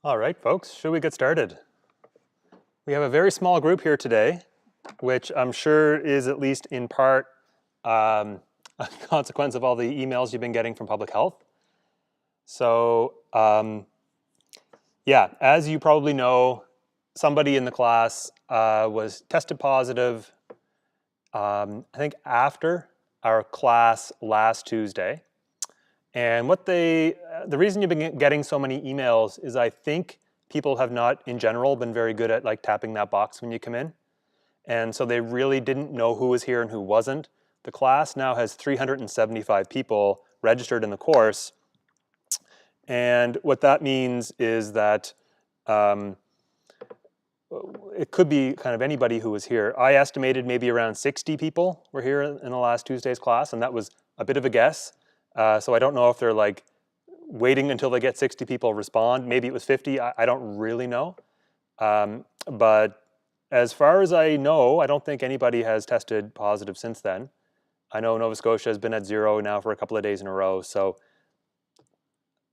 All right, folks, should we get started? We have a very small group here today, which I'm sure is at least in part a consequence of all the emails you've been getting from public health. So yeah, as you probably know, somebody in the class was tested positive, I think after our class last Tuesday. And the reason you've been getting so many emails is I think people have not, in general, been very good at like tapping that box when you come in. And so they really didn't know who was here and who wasn't. The class now has 375 people registered in the course. And what that means is that it could be kind of anybody who was here. I estimated maybe around 60 people were here in the last Tuesday's class, and that was a bit of a guess. So I don't know if they're like waiting until they get 60 people respond. Maybe it was 50, I don't really know. But as far as I know, I don't think anybody has tested positive since then. I know Nova Scotia has been at 0 now for a couple of days in a row, so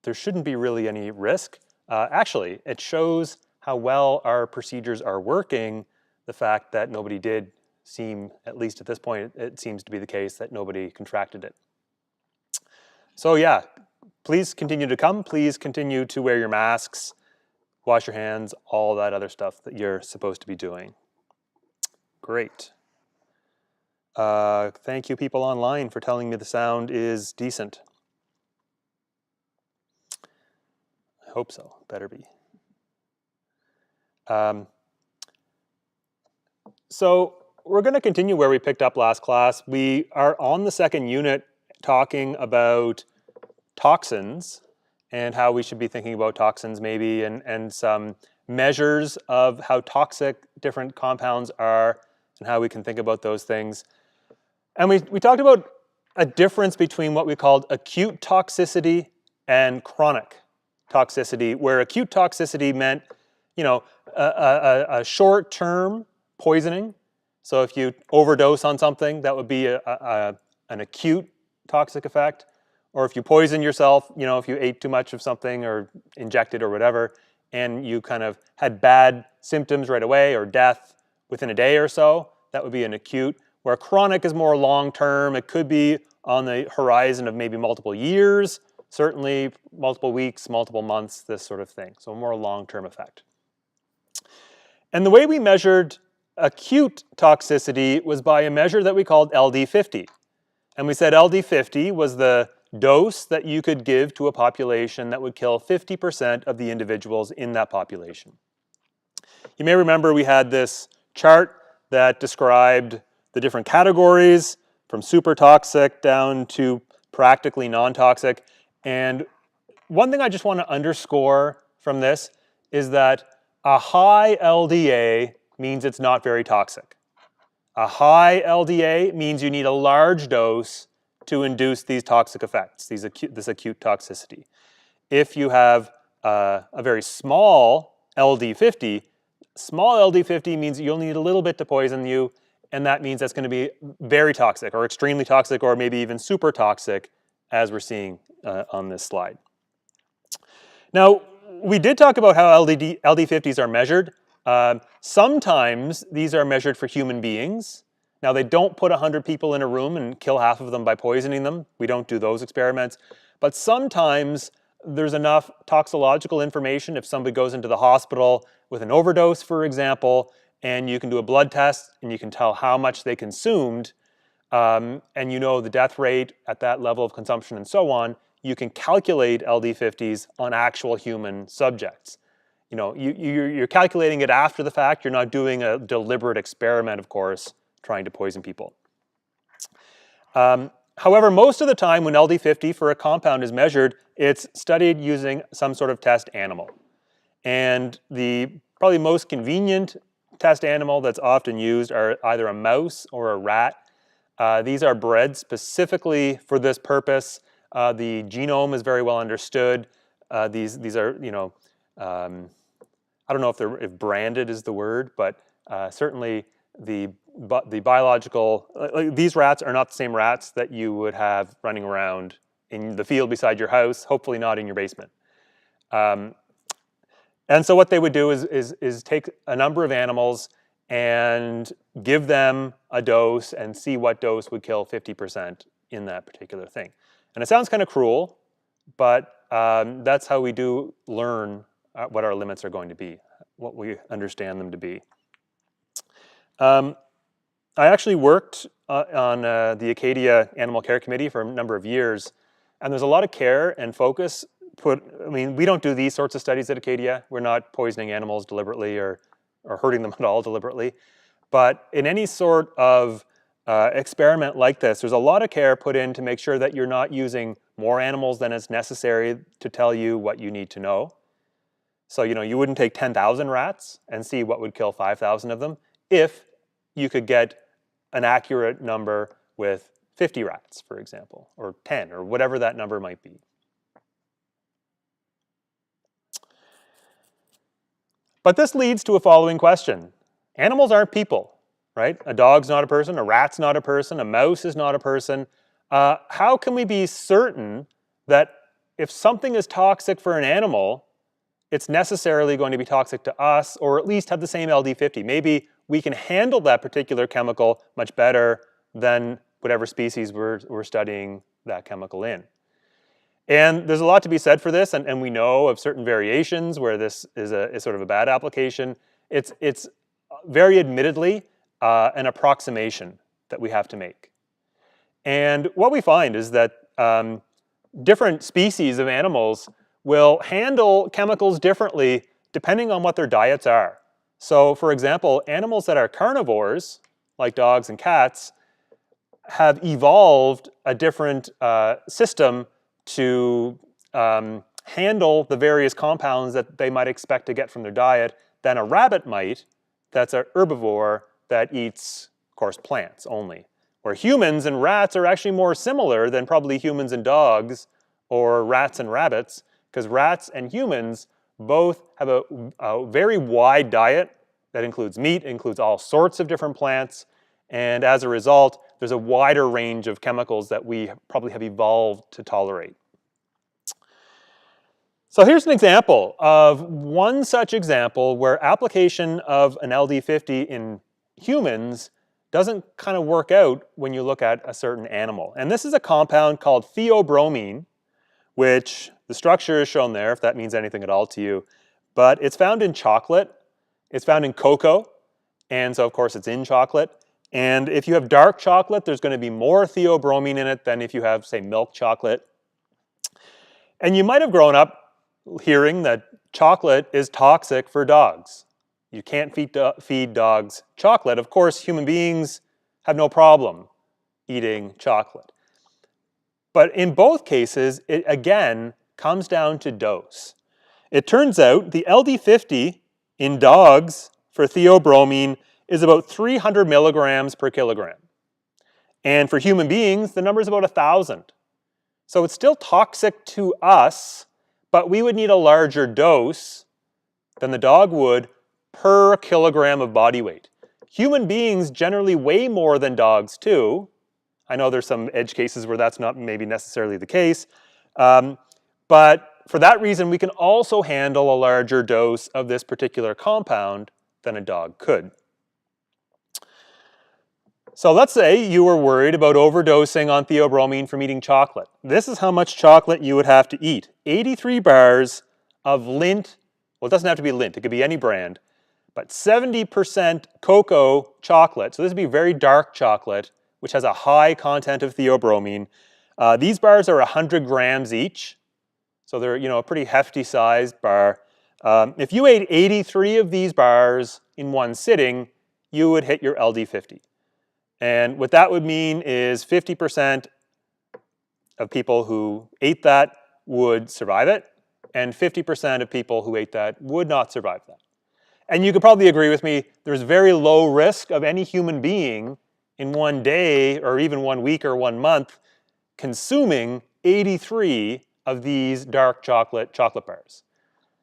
there shouldn't be really any risk. Actually, it shows how well our procedures are working, the fact that nobody did seem, at least at this point, it seems to be the case that nobody contracted it. So yeah, please continue to come. Please continue to wear your masks, wash your hands, all that other stuff that you're supposed to be doing. Great. Thank you people online for telling me the sound is decent. I hope so, better be. So we're going to continue where we picked up last class. We are on the second unit talking about toxins and how we should be thinking about toxins maybe, and some measures of how toxic different compounds are and how we can think about those things. And we talked about a difference between what we called acute toxicity and chronic toxicity, where acute toxicity meant, you know, a short-term poisoning. So if you overdose on something, that would be an acute toxic effect. Or if you poison yourself, you know, if you ate too much of something or injected or whatever, and you kind of had bad symptoms right away or death within a day or so, that would be an acute. Where chronic is more long-term, it could be on the horizon of maybe multiple years, certainly multiple weeks, multiple months, this sort of thing. So a more long-term effect. And the way we measured acute toxicity was by a measure that we called LD50. And we said LD50 was the dose that you could give to a population that would kill 50% of the individuals in that population. You may remember we had this chart that described the different categories from super toxic down to practically non-toxic. And one thing I just want to underscore from this is that a high LDA means it's not very toxic. A high LDA means you need a large dose to induce these toxic effects, this acute toxicity. If you have a very small LD50, small LD50 means you only need a little bit to poison you, and that means that's going to be very toxic or extremely toxic or maybe even super toxic, as we're seeing on this slide. Now, we did talk about how LD50s are measured. Sometimes these are measured for human beings. Now, they don't put 100 people in a room and kill half of them by poisoning them. We don't do those experiments. But sometimes there's enough toxicological information if somebody goes into the hospital with an overdose, for example, and you can do a blood test and you can tell how much they consumed, and you know the death rate at that level of consumption and so on, you can calculate LD50s on actual human subjects. You know, you're calculating it after the fact. You're not doing a deliberate experiment, of course, trying to poison people. However, most of the time when LD50 for a compound is measured, it's studied using some sort of test animal. And the probably most convenient test animal that's often used are either a mouse or a rat. These are bred specifically for this purpose. The genome is very well understood. These are, you know, I don't know if branded is the word, but certainly the biological, these rats are not the same rats that you would have running around in the field beside your house, hopefully not in your basement. And so what they would do is take a number of animals and give them a dose and see what dose would kill 50% in that particular thing. And it sounds kind of cruel, but that's how we do learn what our limits are going to be, what we understand them to be. I actually worked on the Acadia Animal Care Committee for a number of years, and there's a lot of care and focus put. I mean, we don't do these sorts of studies at Acadia. We're not poisoning animals deliberately or hurting them at all deliberately. But in any sort of experiment like this, there's a lot of care put in to make sure that you're not using more animals than is necessary to tell you what you need to know. So, you wouldn't take 10,000 rats and see what would kill 5,000 of them if you could get an accurate number with 50 rats, for example, or 10, or whatever that number might be. But this leads to a following question. Animals aren't people, right? A dog's not a person, a rat's not a person, a mouse is not a person. How can we be certain that if something is toxic for an animal, it's necessarily going to be toxic to us, or at least have the same LD50? Maybe we can handle that particular chemical much better than whatever species we're studying that chemical in. And there's a lot to be said for this, and we know of certain variations where this is sort of a bad application. It's very admittedly an approximation that we have to make. And what we find is that different species of animals will handle chemicals differently depending on what their diets are. So, for example, animals that are carnivores, like dogs and cats, have evolved a different system to handle the various compounds that they might expect to get from their diet than a rabbit might, that's an herbivore that eats, of course, plants only. Where humans and rats are actually more similar than probably humans and dogs or rats and rabbits, because rats and humans both have a very wide diet that includes meat, includes all sorts of different plants, and as a result, there's a wider range of chemicals that we probably have evolved to tolerate. So here's an example of one such example where application of an LD50 in humans doesn't kind of work out when you look at a certain animal. And this is a compound called theobromine, which the structure is shown there, if that means anything at all to you. But it's found in chocolate, it's found in cocoa, and so of course it's in chocolate. And if you have dark chocolate, there's going to be more theobromine in it than if you have, say, milk chocolate. And you might have grown up hearing that chocolate is toxic for dogs. You can't feed dogs chocolate. Of course, human beings have no problem eating chocolate. But in both cases, it again comes down to dose. It turns out the LD50 in dogs for theobromine is about 300 milligrams per kilogram. And for human beings, the number is about 1,000. So it's still toxic to us, but we would need a larger dose than the dog would per kilogram of body weight. Human beings generally weigh more than dogs too. I know there's some edge cases where that's not maybe necessarily the case. But for that reason, we can also handle a larger dose of this particular compound than a dog could. So let's say you were worried about overdosing on theobromine from eating chocolate. This is how much chocolate you would have to eat. 83 bars of Lindt, well, it doesn't have to be Lindt, it could be any brand, but 70% cocoa chocolate. So this would be very dark chocolate, which has a high content of theobromine. These bars are 100 grams each, so they're a pretty hefty sized bar. If you ate 83 of these bars in one sitting, you would hit your LD50. And what that would mean is 50% of people who ate that would survive it, and 50% of people who ate that would not survive that. And you could probably agree with me, there's very low risk of any human being in one day or even 1 week or 1 month consuming 83 of these dark chocolate bars.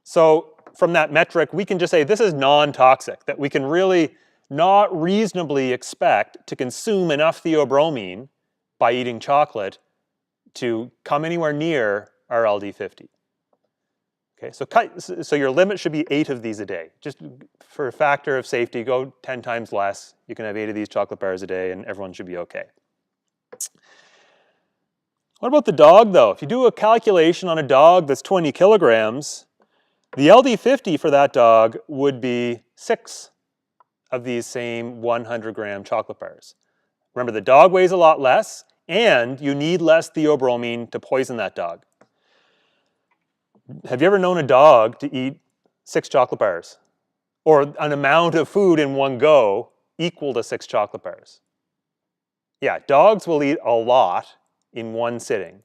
So from that metric, we can just say this is non-toxic, that we can really not reasonably expect to consume enough theobromine by eating chocolate to come anywhere near our LD50. Okay, so your limit should be 8 of these a day. Just for a factor of safety, go 10 times less. You can have 8 of these chocolate bars a day and everyone should be okay. What about the dog though? If you do a calculation on a dog that's 20 kilograms, the LD50 for that dog would be 6 of these same 100-gram chocolate bars. Remember, the dog weighs a lot less, and you need less theobromine to poison that dog. Have you ever known a dog to eat 6 chocolate bars? Or an amount of food in one go equal to 6 chocolate bars? Yeah, dogs will eat a lot in one sitting,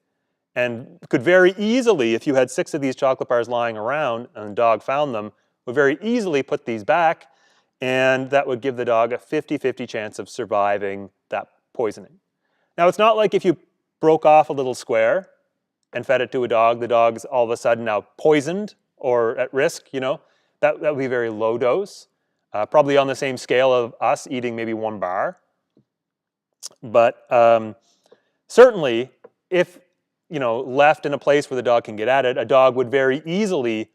and could very easily, if you had 6 of these chocolate bars lying around and the dog found them, would very easily put these back, and that would give the dog a 50-50 chance of surviving that poisoning. Now, it's not like if you broke off a little square and fed it to a dog, the dog's all of a sudden now poisoned or at risk, you know. That would be a very low dose, probably on the same scale of us eating maybe 1 bar. But certainly, if left in a place where the dog can get at it, a dog would very easily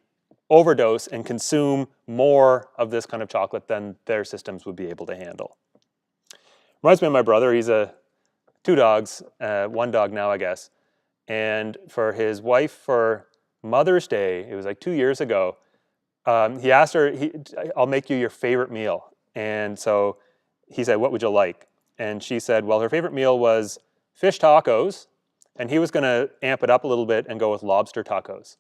overdose and consume more of this kind of chocolate than their systems would be able to handle. Reminds me of my brother. He's 2 dogs, 1 dog now, I guess. And for his wife, for Mother's Day, it was like 2 years ago, he asked her, I'll make you your favorite meal. And so he said, what would you like? And she said, well, her favorite meal was fish tacos, and he was going to amp it up a little bit and go with lobster tacos.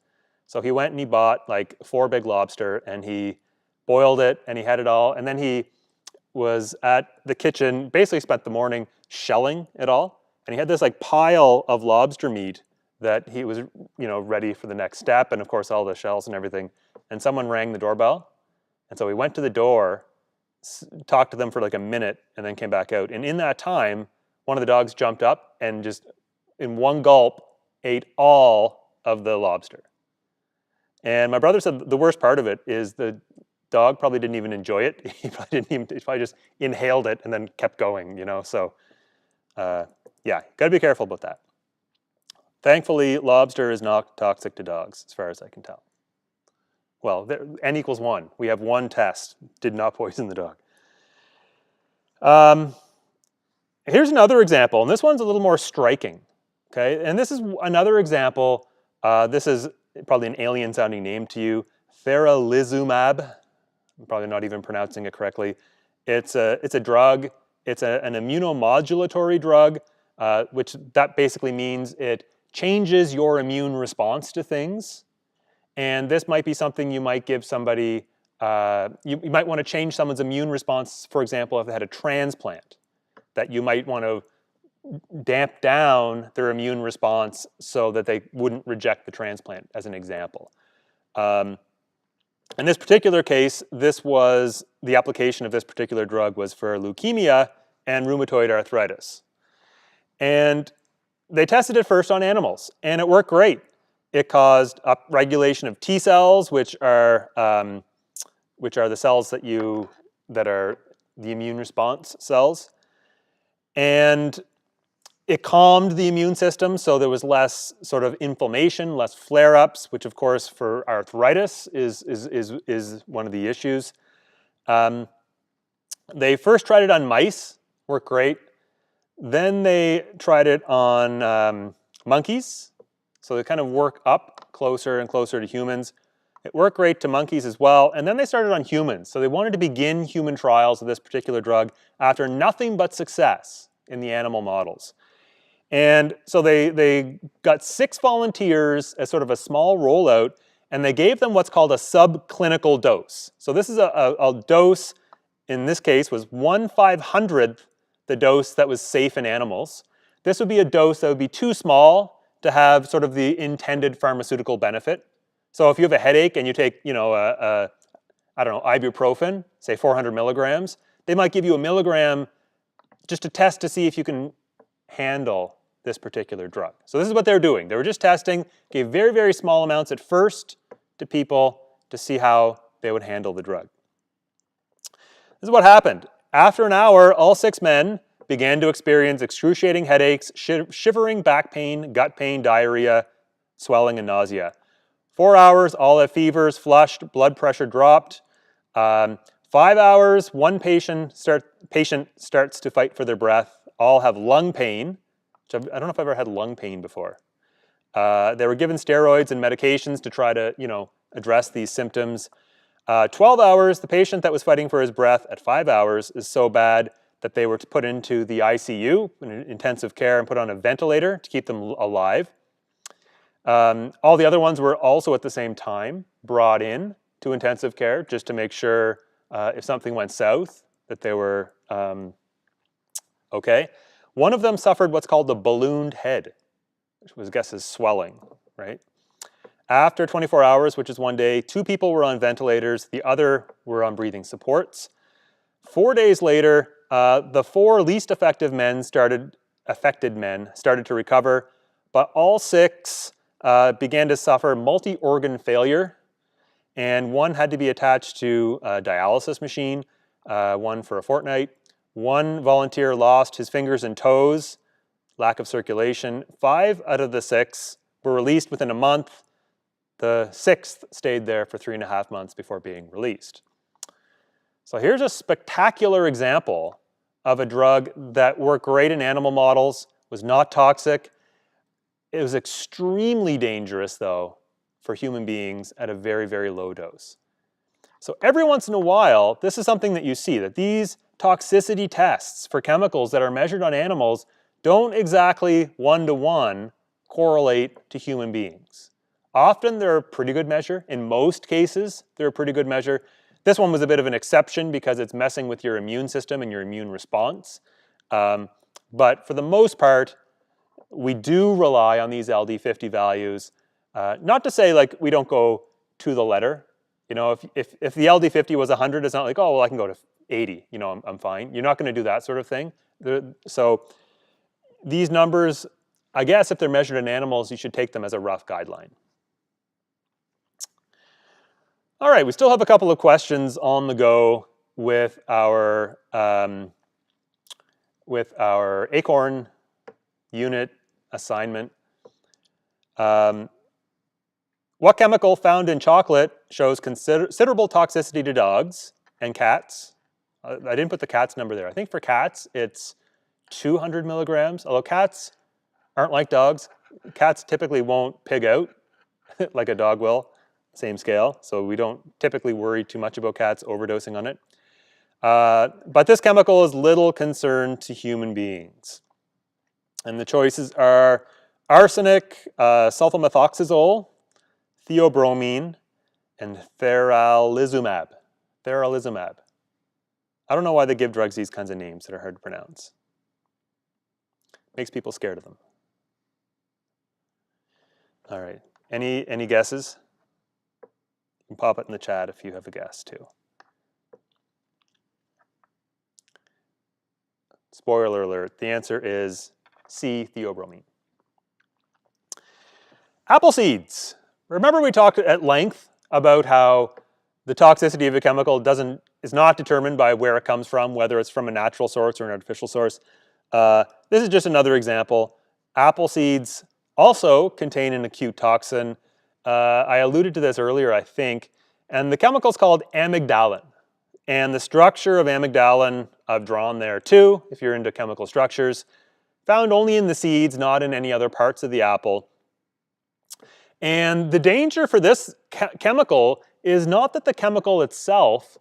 So he went and he bought like 4 big lobster, and he boiled it, and he had it all, and then he was at the kitchen, basically spent the morning shelling it all, and he had this like pile of lobster meat that he was ready for the next step, and of course all the shells and everything, and someone rang the doorbell, and so he went to the door, talked to them for like a minute, and then came back out, and in that time, one of the dogs jumped up and just in one gulp ate all of the lobster. And my brother said the worst part of it is the dog probably didn't even enjoy it. He probably just inhaled it and then kept going, So, yeah, got to be careful about that. Thankfully, lobster is not toxic to dogs, as far as I can tell. Well, n equals 1. We have 1 test. Did not poison the dog. Here's another example, and this one's a little more striking. Okay, and this is another example. This is probably an alien-sounding name to you, Ferralizumab. I'm probably not even pronouncing it correctly. It's a drug. It's an immunomodulatory drug, which that basically means it changes your immune response to things. And this might be something you might give somebody. You might want to change someone's immune response, for example, if they had a transplant, that you might want to damp down their immune response so that they wouldn't reject the transplant, as an example. In this particular case, the application of this particular drug was for leukemia and rheumatoid arthritis. And they tested it first on animals, and it worked great. It caused upregulation of T cells, which are the cells that are the immune response cells. And it calmed the immune system, so there was less sort of inflammation, less flare-ups, which of course for arthritis is one of the issues. They first tried it on mice, worked great. Then they tried it on monkeys, so they kind of work up closer and closer to humans. It worked great to monkeys as well, and then they started on humans. So they wanted to begin human trials of this particular drug after nothing but success in the animal models. And so they got 6 volunteers as sort of a small rollout, and they gave them what's called a subclinical dose. So this is a dose, in this case, was 1/500th the dose that was safe in animals. This would be a dose that would be too small to have sort of the intended pharmaceutical benefit. So if you have a headache and you take, ibuprofen, say 400 milligrams, they might give you a milligram just to test to see if you can handle this particular drug. So this is what they're doing. They were just testing, gave very, very small amounts at first to people to see how they would handle the drug. This is what happened. After an hour, all 6 men began to experience excruciating headaches, shivering, back pain, gut pain, diarrhea, swelling, and nausea. 4 hours, all have fevers, flushed, blood pressure dropped. 5 hours, one patient starts to fight for their breath. All have lung pain. I don't know if I've ever had lung pain before. They were given steroids and medications to try to, address these symptoms. 12 hours, the patient that was fighting for his breath at 5 hours is so bad that they were put into the ICU, intensive care, and put on a ventilator to keep them alive. All the other ones were also at the same time brought in to intensive care just to make sure if something went south that they were okay. One of them suffered what's called the ballooned head, which was, I guess, is swelling, right? After 24 hours, which is 1 day, 2 people were on ventilators, the other were on breathing supports. 4 days later, the 4 least affected men started to recover, but all 6 began to suffer multi-organ failure, and 1 had to be attached to a dialysis machine, 1 for a fortnight. 1 volunteer lost his fingers and toes, lack of circulation. 5 out of the 6 were released within a month. The 6th stayed there for 3.5 months before being released. So here's a spectacular example of a drug that worked great in animal models, was not toxic. It was extremely dangerous, though, for human beings at a very, very low dose. So every once in a while, this is something that you see, that these toxicity tests for chemicals that are measured on animals don't exactly one-to-one correlate to human beings. Often they're a pretty good measure. In most cases, they're a pretty good measure. This one was a bit of an exception because it's messing with your immune system and your immune response. But for the most part, we do rely on these LD50 values. Not to say like we don't go to the letter. If the LD50 was 100, it's not like, oh, well, I can go to 80. I'm fine. You're not going to do that sort of thing. So these numbers, I guess if they're measured in animals, you should take them as a rough guideline. All right, we still have a couple of questions on the go with our ACORN unit assignment. What chemical found in chocolate shows considerable toxicity to dogs and cats? I didn't put the cat's number there. I think for cats, it's 200 milligrams, although cats aren't like dogs. Cats typically won't pig out like a dog will. Same scale, so we don't typically worry too much about cats overdosing on it. But this chemical is little concern to human beings. And the choices are arsenic, sulfamethoxazole, theobromine, and theralizumab. I don't know why they give drugs these kinds of names that are hard to pronounce. Makes people scared of them. All right, any guesses? You can pop it in the chat if you have a guess too. Spoiler alert, the answer is C, theobromine. Apple seeds. Remember we talked at length about how the toxicity of a chemical is not determined by where it comes from, whether it's from a natural source or an artificial source. This is just another example. Apple seeds also contain an acute toxin. I alluded to this earlier, I think, and the chemical is called amygdalin. And the structure of amygdalin I've drawn there too, if you're into chemical structures. Found only in the seeds, not in any other parts of the apple. And the danger for this chemical is not that the chemical itself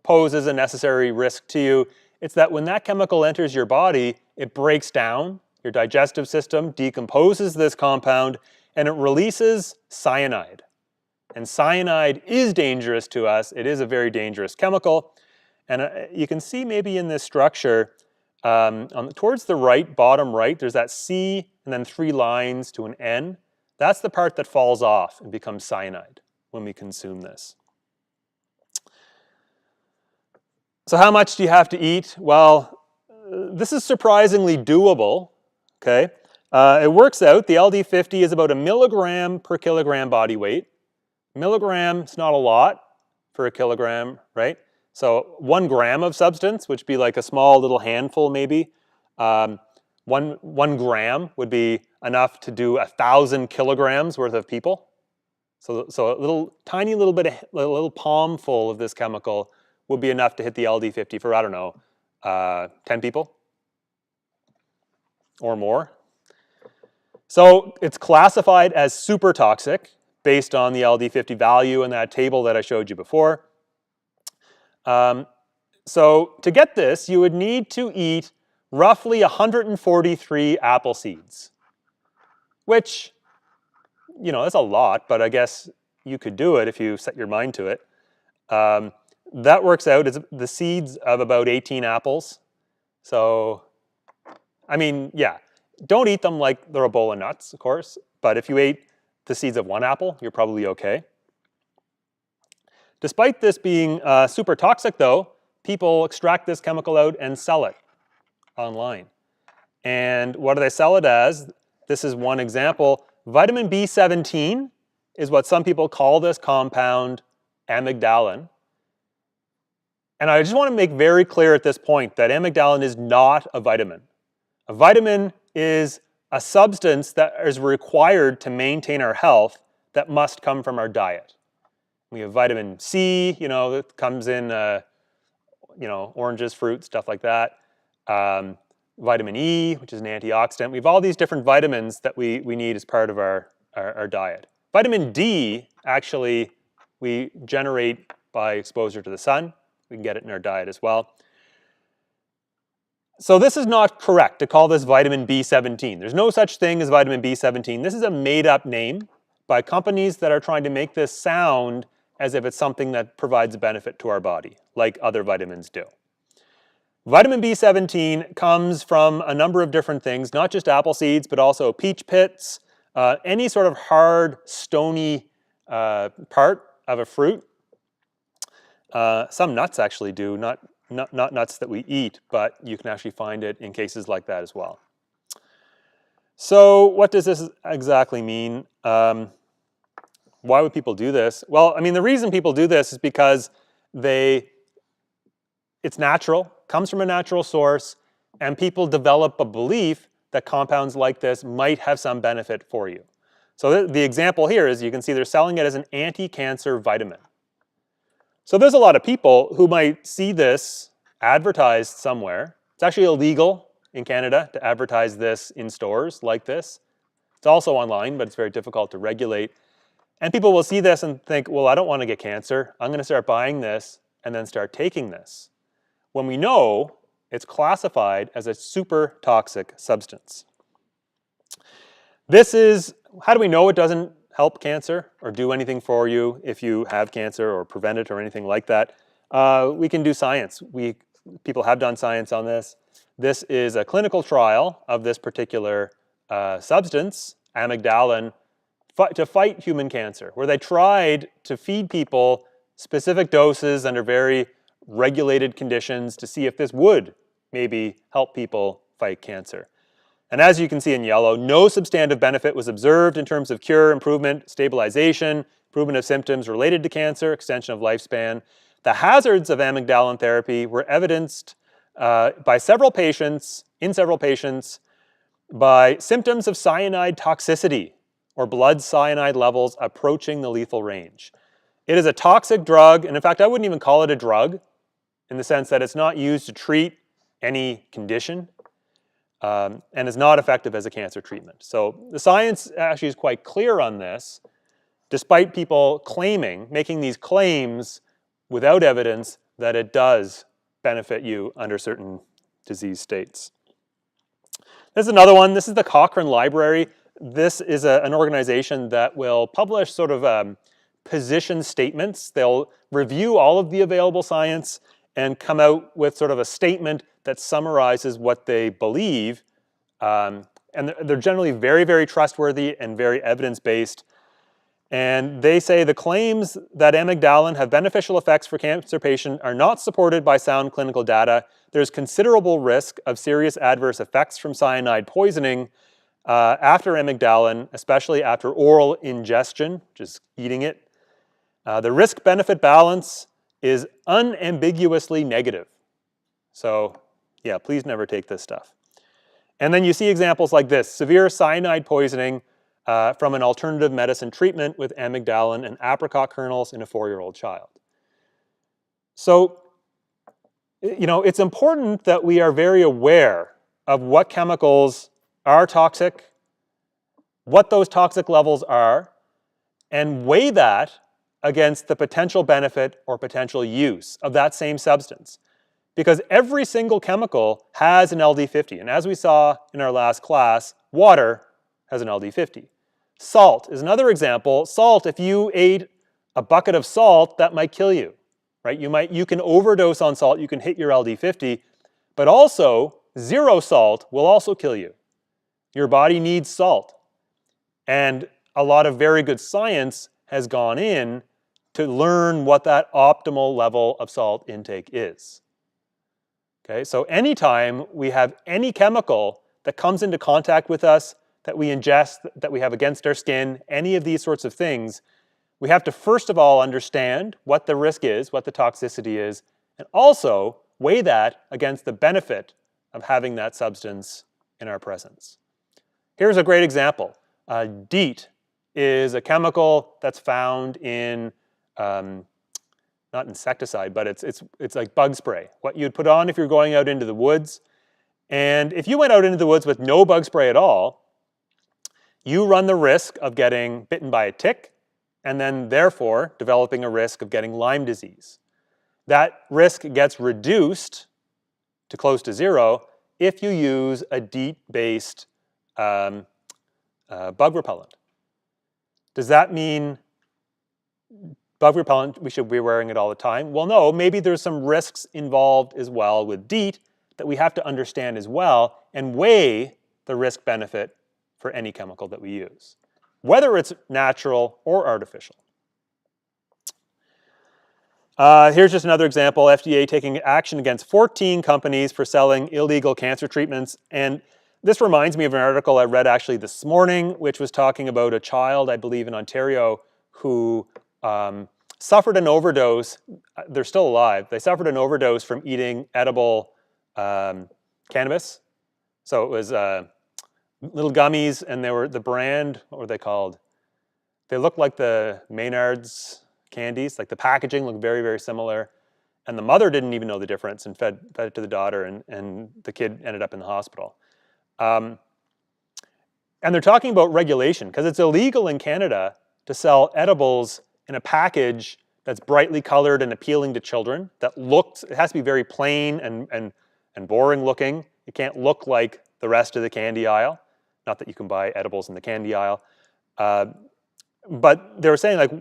poses a necessary risk to you. It's that when that chemical enters your body, it breaks down. Your digestive system decomposes this compound and it releases cyanide. And cyanide is dangerous to us. It is a very dangerous chemical. And you can see maybe in this structure, towards the right, bottom right, there's that C and then 3 lines to an N. That's the part that falls off and becomes cyanide when we consume this. So how much do you have to eat? Well, this is surprisingly doable, okay? It works out, the LD50 is about 1 milligram per kilogram body weight. Milligram is not a lot for a kilogram, right? So 1 gram of substance, which would be like a small little handful maybe. 1 gram would be enough to do 1,000 kilograms worth of people, So a tiny little bit, a little palm full of this chemical would be enough to hit the LD50 for, I don't know, 10 people or more. So it's classified as super toxic based on the LD50 value in that table that I showed you before. So to get this, you would need to eat roughly 143 apple seeds, which, you know, that's a lot, but I guess you could do it if you set your mind to it. That works out as the seeds of about 18 apples. So, I mean, yeah, don't eat them like they're a bowl of nuts, of course, but if you ate the seeds of one apple, you're probably okay. Despite this being super toxic though, people extract this chemical out and sell it online. And what do they sell it as? This is one example. Vitamin B17 is what some people call this compound, amygdalin. And I just want to make very clear at this point that amygdalin is not a vitamin. A vitamin is a substance that is required to maintain our health that must come from our diet. We have vitamin C, you know, that comes in, you know, oranges, fruit, stuff like that. Vitamin E, which is an antioxidant. We have all these different vitamins that we need as part of our diet. Vitamin D, actually, we generate by exposure to the sun. We can get it in our diet as well. So this is not correct to call this vitamin B17. There's no such thing as vitamin B17. This is a made-up name by companies that are trying to make this sound as if it's something that provides a benefit to our body, like other vitamins do. Vitamin B17 comes from a number of different things, not just apple seeds, but also peach pits, any sort of hard, stony part of a fruit. Some nuts actually do, not nuts that we eat, but you can actually find it in cases like that as well. So what does this exactly mean? Why would people do this? Well, I mean, the reason people do this is because it's natural, comes from a natural source, and people develop a belief that compounds like this might have some benefit for you. So the example here is you can see they're selling it as an anti-cancer vitamin. So there's a lot of people who might see this advertised somewhere. It's actually illegal in Canada to advertise this in stores like this. It's also online, but it's very difficult to regulate. And people will see this and think, well, I don't want to get cancer. I'm going to start buying this and then start taking this, when we know it's classified as a super toxic substance. This is, how do we know it doesn't help cancer or do anything for you if you have cancer or prevent it or anything like that? We can do science. People have done science on this. This is a clinical trial of this particular substance, amygdalin, to fight human cancer, where they tried to feed people specific doses under very regulated conditions to see if this would maybe help people fight cancer. And as you can see in yellow, no substantive benefit was observed in terms of cure, improvement, stabilization, improvement of symptoms related to cancer, extension of lifespan. The hazards of amygdalin therapy were evidenced by several patients, by symptoms of cyanide toxicity or blood cyanide levels approaching the lethal range. It is a toxic drug, and in fact, I wouldn't even call it a drug in the sense that it's not used to treat any condition and is not effective as a cancer treatment. So the science actually is quite clear on this, despite people making these claims without evidence that it does benefit you under certain disease states. This is another one. This is the Cochrane Library. This is an organization that will publish sort of position statements. They'll review all of the available science and come out with sort of a statement that summarizes what they believe. And they're generally very, very trustworthy and very evidence-based. And they say the claims that amygdalin have beneficial effects for cancer patients are not supported by sound clinical data. There's considerable risk of serious adverse effects from cyanide poisoning after amygdalin, especially after oral ingestion, just eating it. The risk-benefit balance is unambiguously negative. So yeah, please never take this stuff. And then you see examples like this: severe cyanide poisoning from an alternative medicine treatment with amygdalin and apricot kernels in a 4-year-old child. So, it's important that we are very aware of what chemicals are toxic, what those toxic levels are, and weigh that against the potential benefit or potential use of that same substance. Because every single chemical has an LD50. And as we saw in our last class, water has an LD50. Salt is another example. Salt, if you ate a bucket of salt, that might kill you, right? You can overdose on salt, you can hit your LD50, but also 0 salt will also kill you. Your body needs salt. And a lot of very good science has gone in to learn what that optimal level of salt intake is. Okay, so anytime we have any chemical that comes into contact with us, that we ingest, that we have against our skin, any of these sorts of things, we have to first of all understand what the risk is, what the toxicity is, and also weigh that against the benefit of having that substance in our presence. Here's a great example. DEET is a chemical that's found in, not insecticide, but it's like bug spray. What you'd put on if you're going out into the woods. And if you went out into the woods with no bug spray at all, you run the risk of getting bitten by a tick and then therefore developing a risk of getting Lyme disease. That risk gets reduced to close to 0 if you use a DEET-based bug repellent. Does that mean bug repellent, we should be wearing it all the time? Well, no, maybe there's some risks involved as well with DEET that we have to understand as well and weigh the risk-benefit for any chemical that we use, whether it's natural or artificial. Here's just another example, FDA taking action against 14 companies for selling illegal cancer treatments. And this reminds me of an article I read actually this morning, which was talking about a child, I believe in Ontario, who suffered an overdose. They're still alive. They suffered an overdose from eating edible cannabis. So it was little gummies, and they were the brand, what were they called? They looked like the Maynard's candies, like the packaging looked very, very similar. And the mother didn't even know the difference and fed it to the daughter, and the kid ended up in the hospital. And they're talking about regulation, because it's illegal in Canada to sell edibles in a package that's brightly colored and appealing to children, that looks, it has to be very plain and boring looking. It can't look like the rest of the candy aisle. Not that you can buy edibles in the candy aisle. But they were saying, like,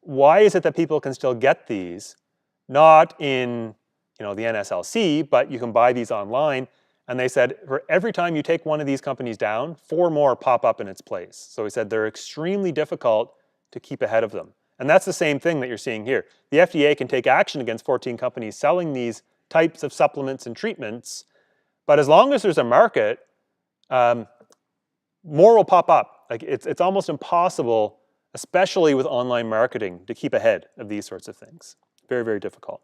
why is it that people can still get these? Not in, the NSLC, but you can buy these online. And they said, for every time you take one of these companies down, 4 more pop up in its place. So he said they're extremely difficult to keep ahead of them. And that's the same thing that you're seeing here. The FDA can take action against 14 companies selling these types of supplements and treatments, but as long as there's a market, more will pop up. Like it's almost impossible, especially with online marketing, to keep ahead of these sorts of things. Very, very difficult.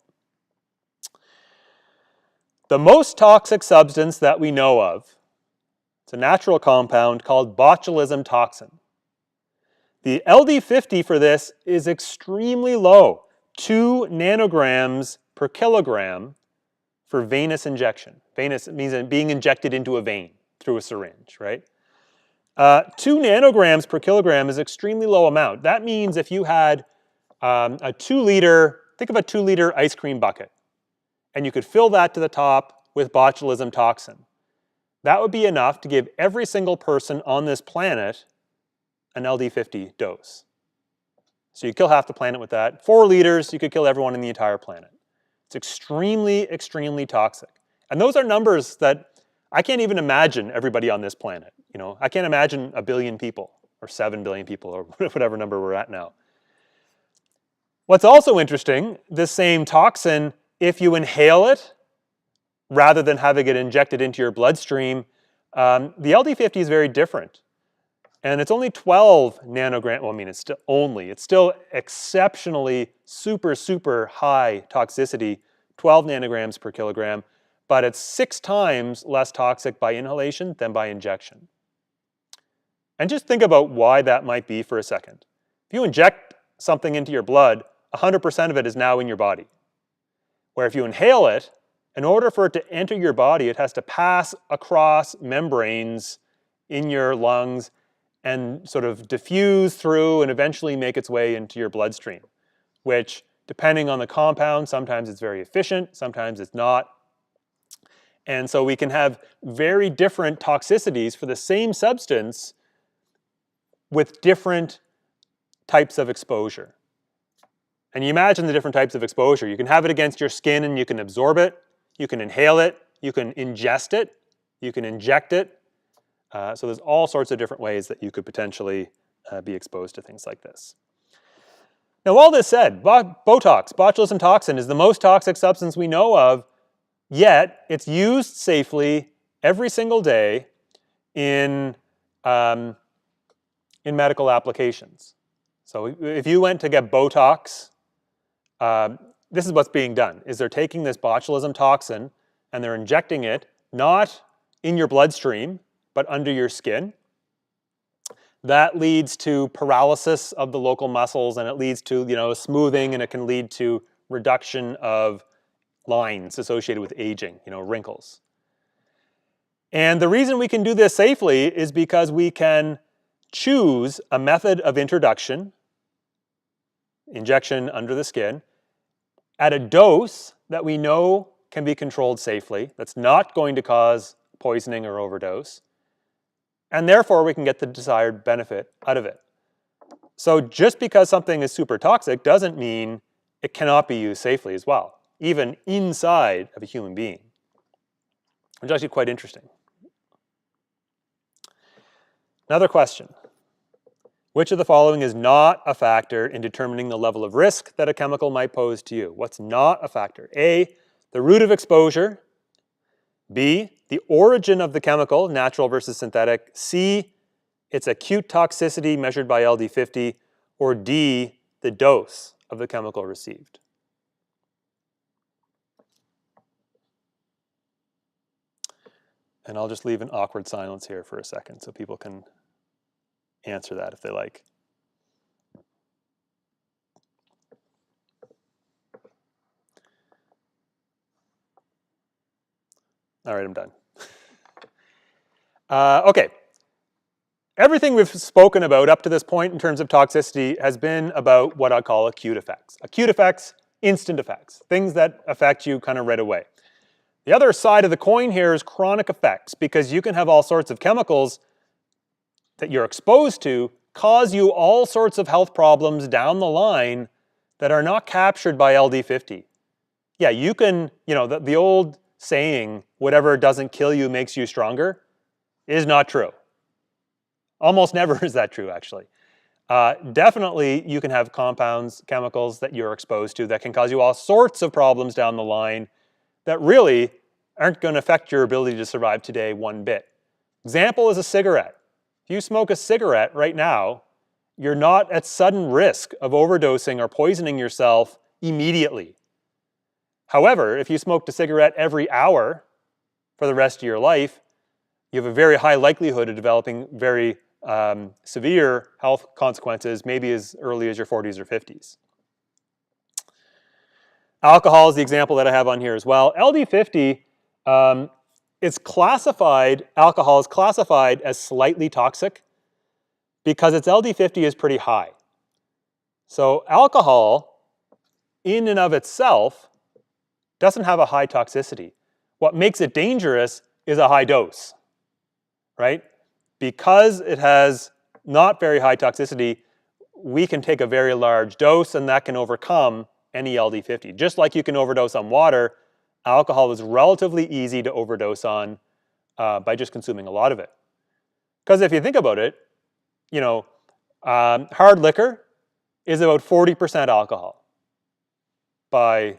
The most toxic substance that we know of, it's a natural compound called botulism toxin. The LD50 for this is extremely low, 2 nanograms per kilogram for venous injection. Venous means being injected into a vein through a syringe, right? 2 nanograms per kilogram is an extremely low amount. That means if you had a 2-liter, think of a 2-liter ice cream bucket, and you could fill that to the top with botulism toxin. That would be enough to give every single person on this planet an LD50 dose. So you kill half the planet with that. 4 liters, you could kill everyone in the entire planet. It's extremely, extremely toxic. And those are numbers that I can't even imagine everybody on this planet. I can't imagine 1 billion people or 7 billion people or whatever number we're at now. What's also interesting, this same toxin, if you inhale it, rather than having it injected into your bloodstream, the LD50 is very different. And it's only 12 nanograms, well, I mean, it's still exceptionally super, super high toxicity, 12 nanograms per kilogram, but it's 6 times less toxic by inhalation than by injection. And just think about why that might be for a second. If you inject something into your blood, 100% of it is now in your body. Where if you inhale it, in order for it to enter your body, it has to pass across membranes in your lungs and sort of diffuse through and eventually make its way into your bloodstream, which, depending on the compound, sometimes it's very efficient, sometimes it's not. And so we can have very different toxicities for the same substance with different types of exposure. And you imagine the different types of exposure. You can have it against your skin and you can absorb it, you can inhale it, you can ingest it, you can inject it. So there's all sorts of different ways that you could potentially be exposed to things like this. Now, all this said, Botox, botulism toxin, is the most toxic substance we know of, yet it's used safely every single day in medical applications. So if you went to get Botox, this is what's being done, is they're taking this botulism toxin and they're injecting it not in your bloodstream, but under your skin. That leads to paralysis of the local muscles, and it leads to smoothing, and it can lead to reduction of lines associated with aging, wrinkles. And the reason we can do this safely is because we can choose a method of introduction, injection under the skin, at a dose that we know can be controlled safely, that's not going to cause poisoning or overdose, and therefore we can get the desired benefit out of it. So just because something is super toxic doesn't mean it cannot be used safely as well, even inside of a human being, which is actually quite interesting. Another question. Which of the following is not a factor in determining the level of risk that a chemical might pose to you? What's not a factor? A, the route of exposure. B, the origin of the chemical, natural versus synthetic. C, its acute toxicity measured by LD50. Or D, the dose of the chemical received. And I'll just leave an awkward silence here for a second so people can answer that if they like. All right, I'm done. Okay. Everything we've spoken about up to this point in terms of toxicity has been about what I call acute effects. Acute effects, instant effects, things that affect you kind of right away. The other side of the coin here is chronic effects, because you can have all sorts of chemicals that you're exposed to cause you all sorts of health problems down the line that are not captured by LD50. Yeah, you can, the old saying, whatever doesn't kill you makes you stronger, is not true. Almost never is that true, actually. Definitely, you can have compounds, chemicals that you're exposed to that can cause you all sorts of problems down the line that really aren't going to affect your ability to survive today one bit. Example is a cigarette. If you smoke a cigarette right now, you're not at sudden risk of overdosing or poisoning yourself immediately. However, if you smoked a cigarette every hour for the rest of your life, you have a very high likelihood of developing very severe health consequences, maybe as early as your 40s or 50s. Alcohol is the example that I have on here as well. LD50 is classified, alcohol is classified as slightly toxic because its LD50 is pretty high. So alcohol, in and of itself, doesn't have a high toxicity. What makes it dangerous is a high dose, right? Because it has not very high toxicity, we can take a very large dose and that can overcome any LD50. Just like you can overdose on water, alcohol is relatively easy to overdose on by just consuming a lot of it. Because if you think about it, hard liquor is about 40% alcohol I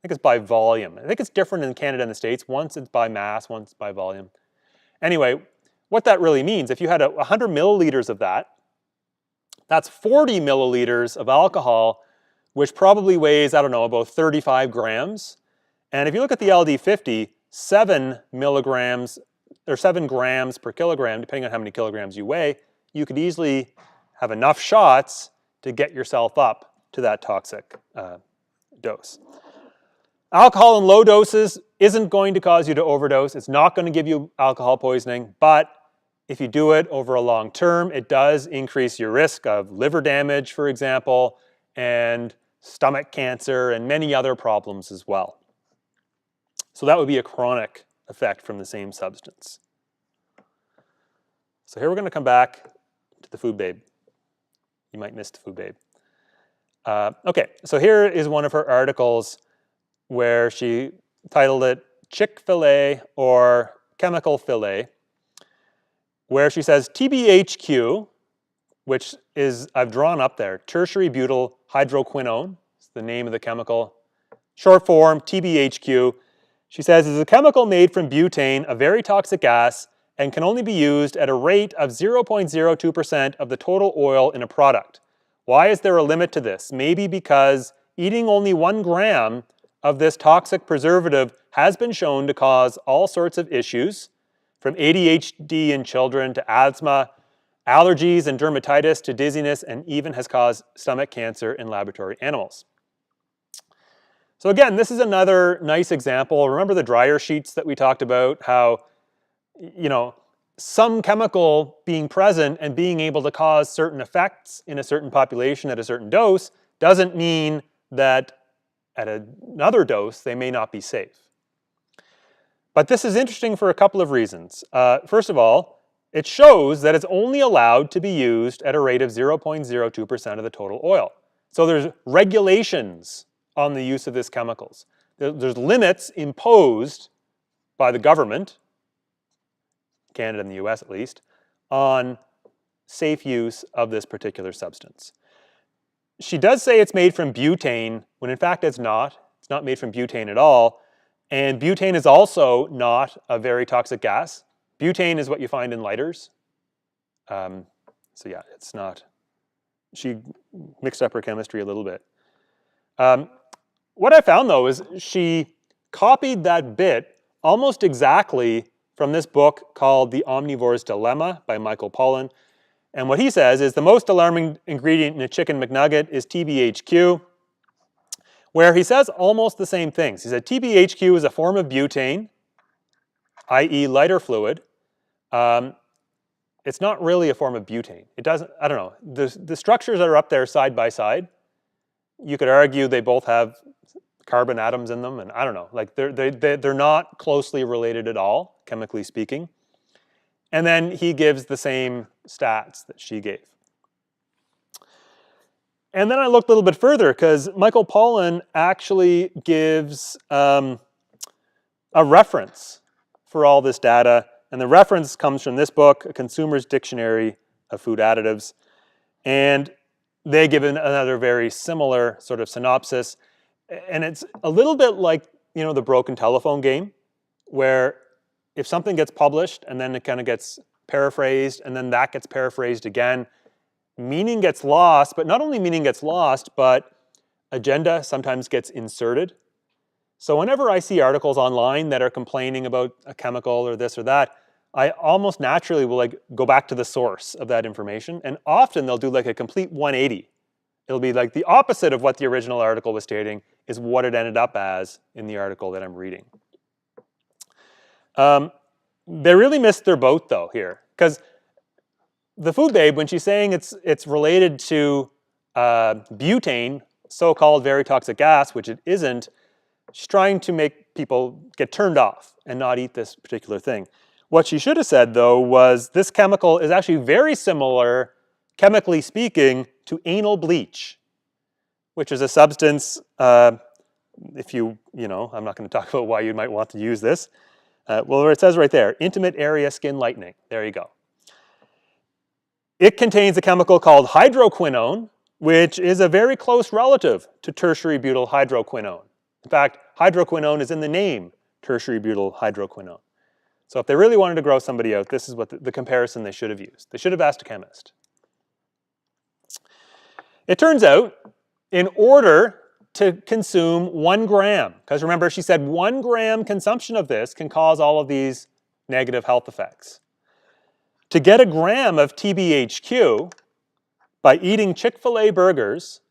think it's by volume. I think it's different in Canada and the States. Once it's by mass, once by volume. Anyway, what that really means, if you had 100 milliliters of that, that's 40 milliliters of alcohol, which probably weighs, I don't know, about 35 grams. And if you look at the LD50, 7 milligrams, or 7 grams per kilogram, depending on how many kilograms you weigh, you could easily have enough shots to get yourself up to that toxic dose. Alcohol in low doses isn't going to cause you to overdose. It's not going to give you alcohol poisoning, but if you do it over a long term, it does increase your risk of liver damage, for example, and stomach cancer and many other problems as well. So that would be a chronic effect from the same substance. So here we're going to come back to the food babe. You might miss the food babe. Okay, so here is one of her articles where she titled it Chick-fil-A or Chemical Filet, where she says TBHQ, which is, I've drawn up there, tertiary butyl hydroquinone, it's the name of the chemical, short form TBHQ. She says is a chemical made from butane, a very toxic gas, and can only be used at a rate of 0.02% of the total oil in a product. Why is there a limit to this? Maybe because eating only 1 gram of this toxic preservative has been shown to cause all sorts of issues, from ADHD in children to asthma, allergies and dermatitis to dizziness, and even has caused stomach cancer in laboratory animals. So again, this is another nice example. Remember the dryer sheets that we talked about, how, you know, some chemical being present and being able to cause certain effects in a certain population at a certain dose doesn't mean that at another dose they may not be safe. But this is interesting for a couple of reasons. First of all, it shows that it's only allowed to be used at a rate of 0.02% of the total oil. So there's regulations on the use of these chemicals. There's limits imposed by the government, Canada and the US at least, on safe use of this particular substance. She does say it's made from butane, when in fact it's not. It's not made from butane at all. And butane is also not a very toxic gas. Butane is what you find in lighters. So yeah, it's not. She mixed up her chemistry a little bit. What I found though is she copied that bit almost exactly from this book called The Omnivore's Dilemma by Michael Pollan. And what he says is the most alarming ingredient in a chicken McNugget is TBHQ, where he says almost the same things. He said TBHQ is a form of butane, i.e. lighter fluid. It's not really a form of butane. It doesn't, I don't know, the structures that are up there side by side, you could argue they both have carbon atoms in them, and I don't know, like they're not closely related at all, chemically speaking. And then he gives the same stats that she gave. And then I looked a little bit further because Michael Pollan actually gives a reference for all this data. And the reference comes from this book, A Consumer's Dictionary of Food Additives. And they give another very similar sort of synopsis. And it's a little bit like, you know, the broken telephone game, where if something gets published and then it kind of gets paraphrased and then that gets paraphrased again, meaning gets lost, but not only meaning gets lost, but agenda sometimes gets inserted. So whenever I see articles online that are complaining about a chemical or this or that, I almost naturally will like go back to the source of that information. And often they'll do like a complete 180. It'll be like the opposite of what the original article was stating is what it ended up as in the article that I'm reading. They really missed their boat though here, because the food babe, when she's saying it's related to butane, so-called very toxic gas, which it isn't, she's trying to make people get turned off and not eat this particular thing. What she should have said though was this chemical is actually very similar, chemically speaking, to anal bleach, which is a substance, if you know, I'm not going to talk about why you might want to use this. Well, it says right there, intimate area skin lightening. There you go. It contains a chemical called hydroquinone, which is a very close relative to tertiary butyl hydroquinone. In fact, hydroquinone is in the name tertiary butyl hydroquinone. So if they really wanted to grow somebody out, this is what the comparison they should have used. They should have asked a chemist. It turns out, in order to consume 1 gram, because remember she said 1 gram consumption of this can cause all of these negative health effects. To get a gram of TBHQ by eating Chick-fil-A burgers,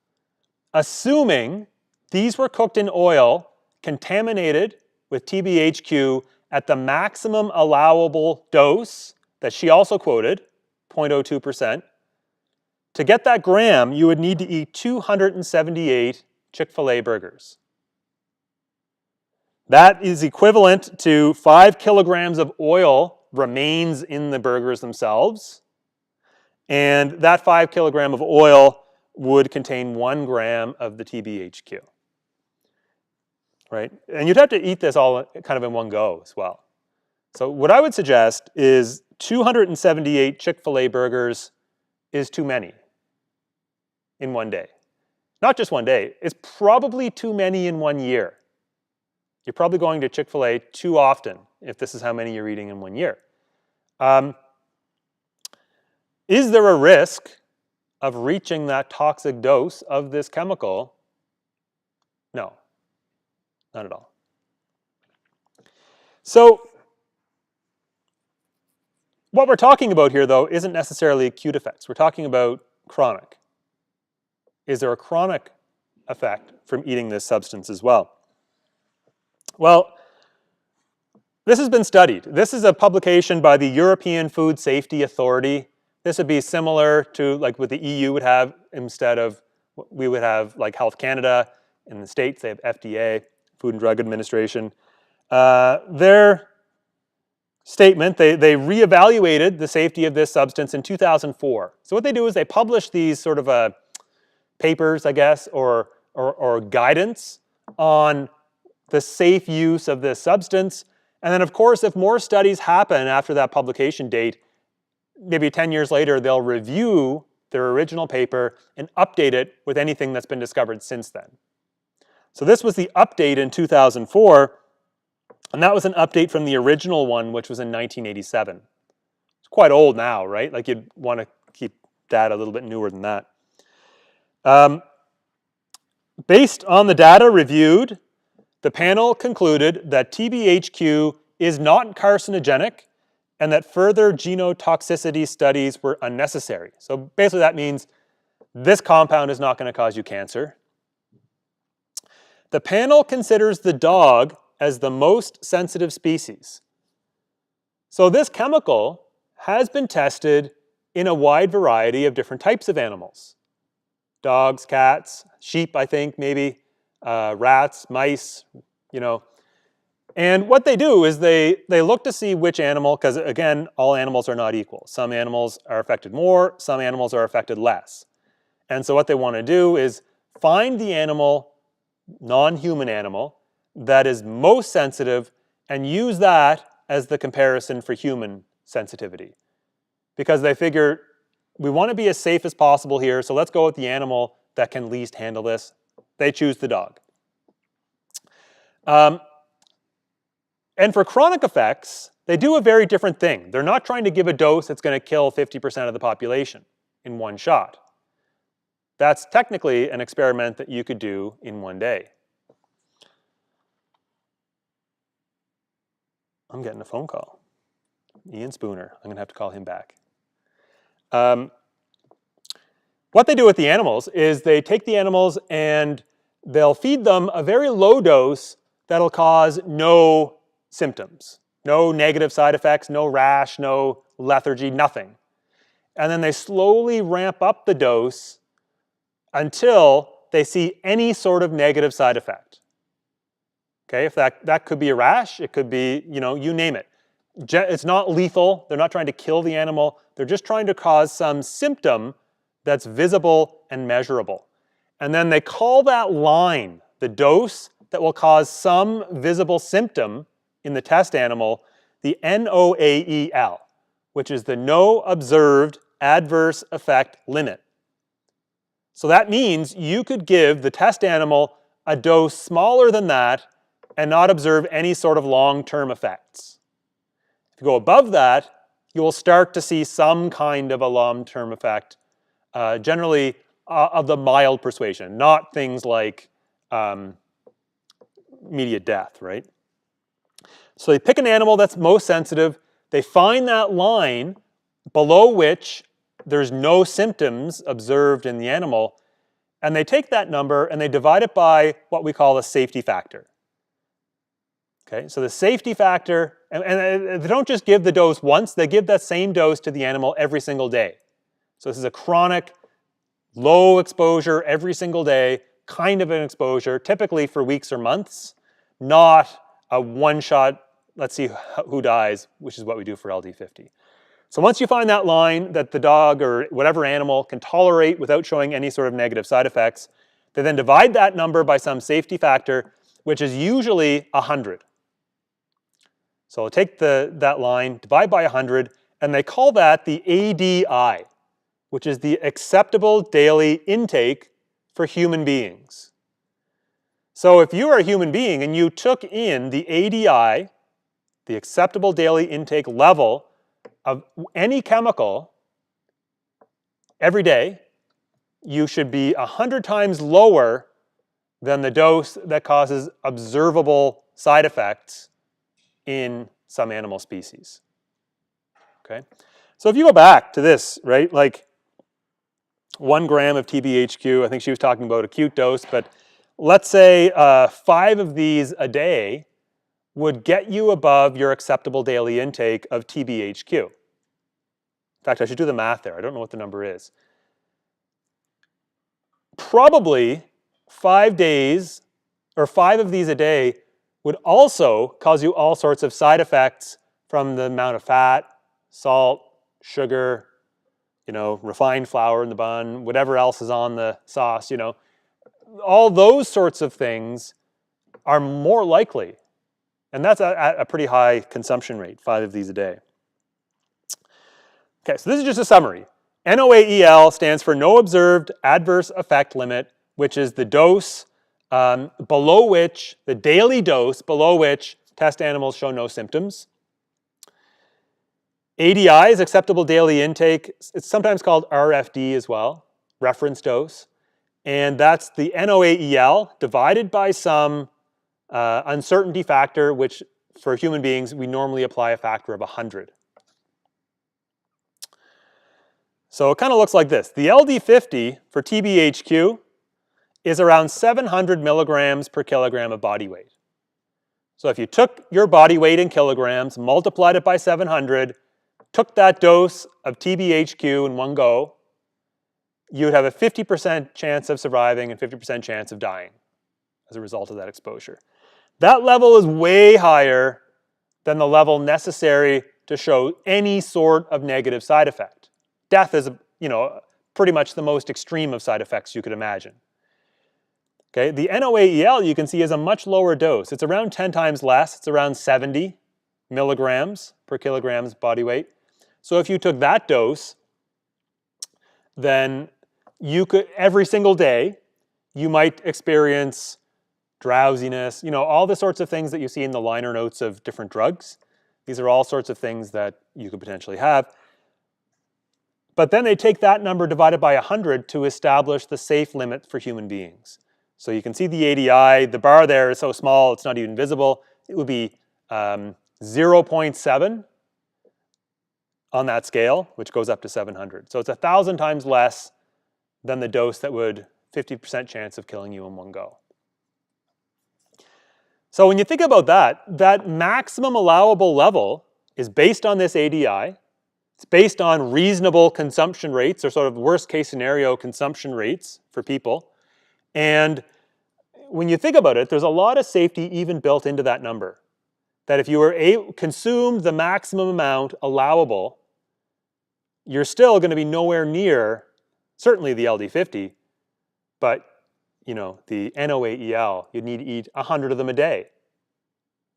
assuming these were cooked in oil contaminated with TBHQ at the maximum allowable dose that she also quoted, 0.02%, to get that gram, you would need to eat 278 Chick-fil-A burgers. That is equivalent to 5 kilograms of oil remains in the burgers themselves. And that 5 kilogram of oil would contain 1 gram of the TBHQ. Right? And you'd have to eat this all kind of in one go as well. So what I would suggest is 278 Chick-fil-A burgers is too many in one day. Not just one day, it's probably too many in 1 year. You're probably going to Chick-fil-A too often if this is how many you're eating in 1 year. Is there a risk of reaching that toxic dose of this chemical? No, not at all. So what we're talking about here, though, isn't necessarily acute effects. We're talking about chronic. Is there a chronic effect from eating this substance as well? Well, this has been studied. This is a publication by the European Food Safety Authority. This would be similar to like what the EU would have instead of what we would have like Health Canada. In the States, they have FDA, Food and Drug Administration. Their statement, they reevaluated the safety of this substance in 2004. So what they do is they publish these sort of papers, I guess, or guidance on the safe use of this substance. And then, of course, if more studies happen after that publication date, maybe 10 years later, they'll review their original paper and update it with anything that's been discovered since then. So this was the update in 2004, and that was an update from the original one, which was in 1987. It's quite old now, right? Like you'd want to keep data a little bit newer than that. Based on the data reviewed, the panel concluded that TBHQ is not carcinogenic and that further genotoxicity studies were unnecessary. So basically that means this compound is not going to cause you cancer. The panel considers the dog as the most sensitive species. So this chemical has been tested in a wide variety of different types of animals. Dogs, cats, sheep, I think, maybe, rats, mice, you know. And what they do is they look to see which animal, because again, all animals are not equal. Some animals are affected more, some animals are affected less. And so what they want to do is find the animal, non-human animal, that is most sensitive and use that as the comparison for human sensitivity. Because they figure we want to be as safe as possible here, so let's go with the animal that can least handle this. They choose the dog. And for chronic effects, they do a very different thing. They're not trying to give a dose that's going to kill 50% of the population in one shot. That's technically an experiment that you could do in 1 day. I'm getting a phone call. Ian Spooner. I'm going to have to call him back. What they do with the animals is they take the animals and they'll feed them a very low dose that'll cause no symptoms, no negative side effects, no rash, no lethargy, nothing. And then they slowly ramp up the dose until they see any sort of negative side effect. Okay, if that could be a rash, it could be, you know, you name it. It's not lethal. They're not trying to kill the animal. They're just trying to cause some symptom that's visible and measurable. And then they call that line, the dose that will cause some visible symptom in the test animal, the NOAEL, which is the No Observed Adverse Effect Limit. So that means you could give the test animal a dose smaller than that and not observe any sort of long-term effects. If you go above that, you will start to see some kind of a long-term effect, generally of the mild persuasion, not things like immediate death, right? So they pick an animal that's most sensitive, they find that line below which there's no symptoms observed in the animal, and they take that number and they divide it by what we call a safety factor. Okay, so the safety factor, and they don't just give the dose once, they give that same dose to the animal every single day. So this is a chronic, low exposure every single day, kind of an exposure, typically for weeks or months, not a one-shot, let's see who dies, which is what we do for LD50. So once you find that line that the dog or whatever animal can tolerate without showing any sort of negative side effects, they then divide that number by some safety factor, which is usually 100. So I'll take that line, divide by 100, and they call that the ADI, which is the acceptable daily intake for human beings. So if you are a human being and you took in the ADI, the acceptable daily intake level of any chemical every day, you should be 100 times lower than the dose that causes observable side effects in some animal species. Okay? So if you go back to this, right, like 1 gram of TBHQ, I think she was talking about acute dose, but let's say 5 of these a day would get you above your acceptable daily intake of TBHQ. In fact, I should do the math there. I don't know what the number is. Probably 5 days or 5 of these a day would also cause you all sorts of side effects from the amount of fat, salt, sugar, refined flour in the bun, whatever else is on the sauce, all those sorts of things are more likely. And that's at a pretty high consumption rate, 5 of these a day. Okay, so this is just a summary. NOAEL stands for no observed adverse effect limit, which is the dose below which, the daily dose below which test animals show no symptoms. ADI is acceptable daily intake. It's sometimes called RFD as well, reference dose. And that's the NOAEL divided by some uncertainty factor, which for human beings, we normally apply a factor of 100. So it kind of looks like this. The LD50 for TBHQ is around 700 milligrams per kilogram of body weight. So if you took your body weight in kilograms, multiplied it by 700, took that dose of TBHQ in one go, you'd have a 50% chance of surviving and 50% chance of dying as a result of that exposure. That level is way higher than the level necessary to show any sort of negative side effect. Death is, pretty much the most extreme of side effects you could imagine. Okay, the NOAEL you can see is a much lower dose. It's around 10 times less. It's around 70 milligrams per kilograms body weight. So if you took that dose, then you could, every single day, you might experience drowsiness, all the sorts of things that you see in the liner notes of different drugs. These are all sorts of things that you could potentially have. But then they take that number divided by 100 to establish the safe limit for human beings. So you can see the ADI, the bar there is so small it's not even visible. It would be 0.7 on that scale, which goes up to 700. So it's 1,000 times less than the dose that would 50% chance of killing you in one go. So when you think about that, that maximum allowable level is based on this ADI. It's based on reasonable consumption rates, or sort of worst case scenario consumption rates for people. And when you think about it, there's a lot of safety even built into that number. That if you were consumed the maximum amount allowable, you're still going to be nowhere near, certainly the LD50, but the NOAEL, you'd need to eat 100 of them a day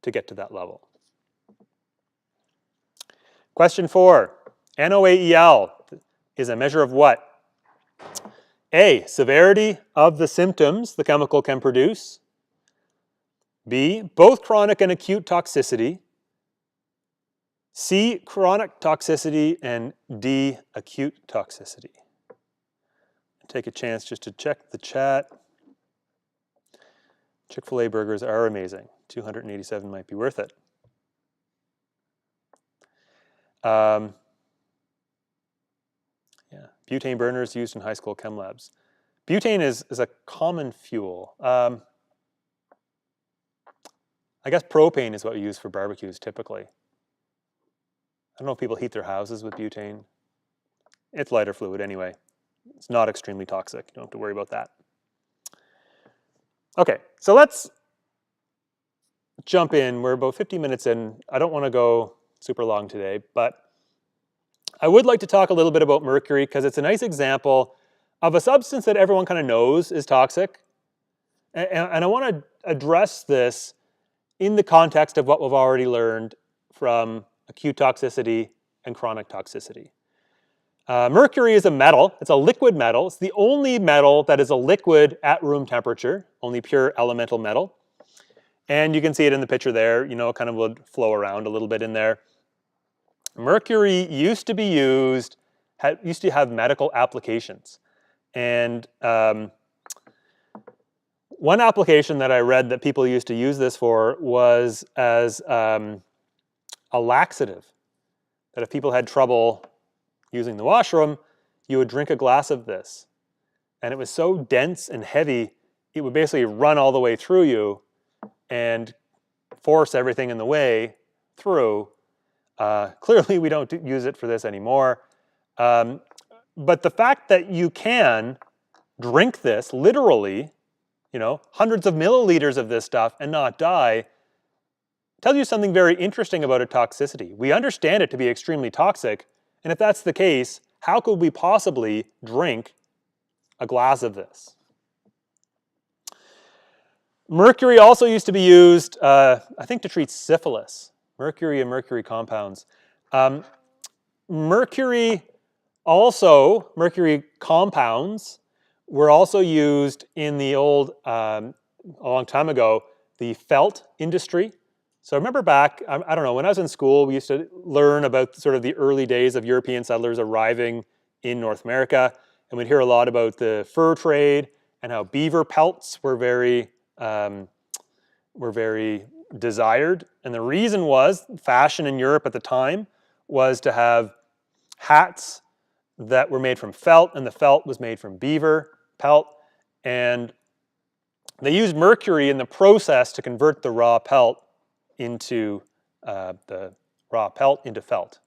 to get to that level. Question 4, NOAEL is a measure of what? A, severity of the symptoms the chemical can produce. B, both chronic and acute toxicity. C, chronic toxicity, and D, acute toxicity. Take a chance just to check the chat. Chick-fil-A burgers are amazing. 287 might be worth it. Butane burners used in high school chem labs. Butane is a common fuel. I guess propane is what we use for barbecues typically. I don't know if people heat their houses with butane. It's lighter fluid anyway. It's not extremely toxic. You don't have to worry about that. Okay, so let's jump in. We're about 50 minutes in. I don't want to go super long today, but I would like to talk a little bit about mercury because it's a nice example of a substance that everyone kind of knows is toxic. And I want to address this in the context of what we've already learned from acute toxicity and chronic toxicity. Mercury is a metal. It's a liquid metal. It's the only metal that is a liquid at room temperature, only pure elemental metal. And you can see it in the picture there, you know, it kind of would flow around a little bit in there. Mercury used to be used, used to have medical applications. And one application that I read that people used to use this for was as a laxative. That if people had trouble using the washroom, you would drink a glass of this. And it was so dense and heavy, it would basically run all the way through you and force everything in the way through. Clearly, we don't use it for this anymore. But the fact that you can drink this literally, you know, hundreds of milliliters of this stuff and not die, tells you something very interesting about its toxicity. We understand it to be extremely toxic, and if that's the case, how could we possibly drink a glass of this? Mercury also used to be used, I think, to treat syphilis. Mercury and mercury compounds. Mercury compounds were also used in the old, a long time ago, the felt industry. So I remember back, I don't know, when I was in school, we used to learn about sort of the early days of European settlers arriving in North America. And we'd hear a lot about the fur trade and how beaver pelts were very desired. And the reason was, fashion in Europe at the time was to have hats that were made from felt, and the felt was made from beaver pelt. And they used mercury in the process to convert the raw pelt into felt.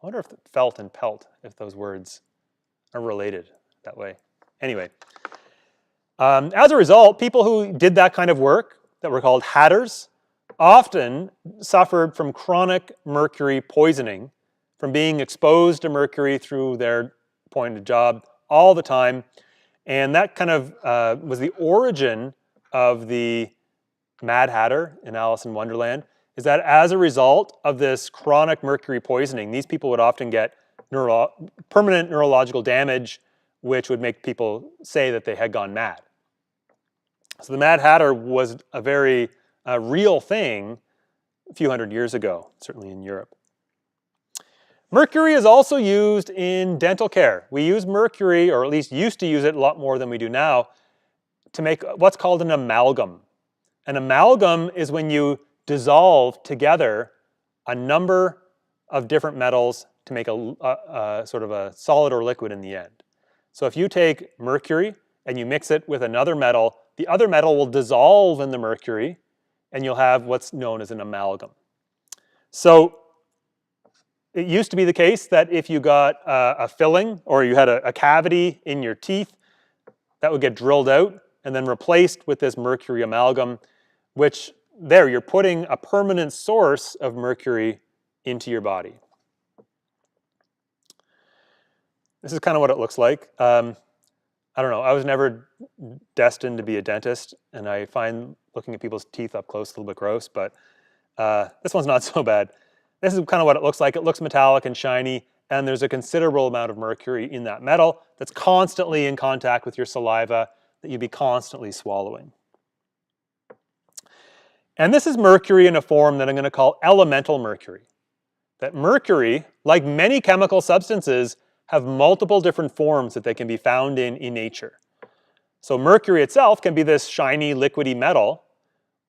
I wonder if felt and pelt, if those words are related that way. Anyway, as a result, people who did that kind of work that were called hatters often suffered from chronic mercury poisoning, from being exposed to mercury through their point of job all the time. And that kind of was the origin of the Mad Hatter in Alice in Wonderland, is that as a result of this chronic mercury poisoning, these people would often get permanent neurological damage, which would make people say that they had gone mad. So the Mad Hatter was a very real thing a few hundred years ago, certainly in Europe. Mercury is also used in dental care. We use mercury, or at least used to use it a lot more than we do now, to make what's called an amalgam. An amalgam is when you dissolve together a number of different metals to make a sort of a solid or liquid in the end. So if you take mercury and you mix it with another metal, the other metal will dissolve in the mercury and you'll have what's known as an amalgam. So it used to be the case that if you got a filling or you had a cavity in your teeth, that would get drilled out and then replaced with this mercury amalgam, which there you're putting a permanent source of mercury into your body. This is kind of what it looks like. I don't know, I was never destined to be a dentist, and I find looking at people's teeth up close a little bit gross, but this one's not so bad. This is kind of what it looks like. It looks metallic and shiny, and there's a considerable amount of mercury in that metal that's constantly in contact with your saliva that you'd be constantly swallowing. And this is mercury in a form that I'm going to call elemental mercury. That mercury, like many chemical substances, have multiple different forms that they can be found in nature. So mercury itself can be this shiny, liquidy metal,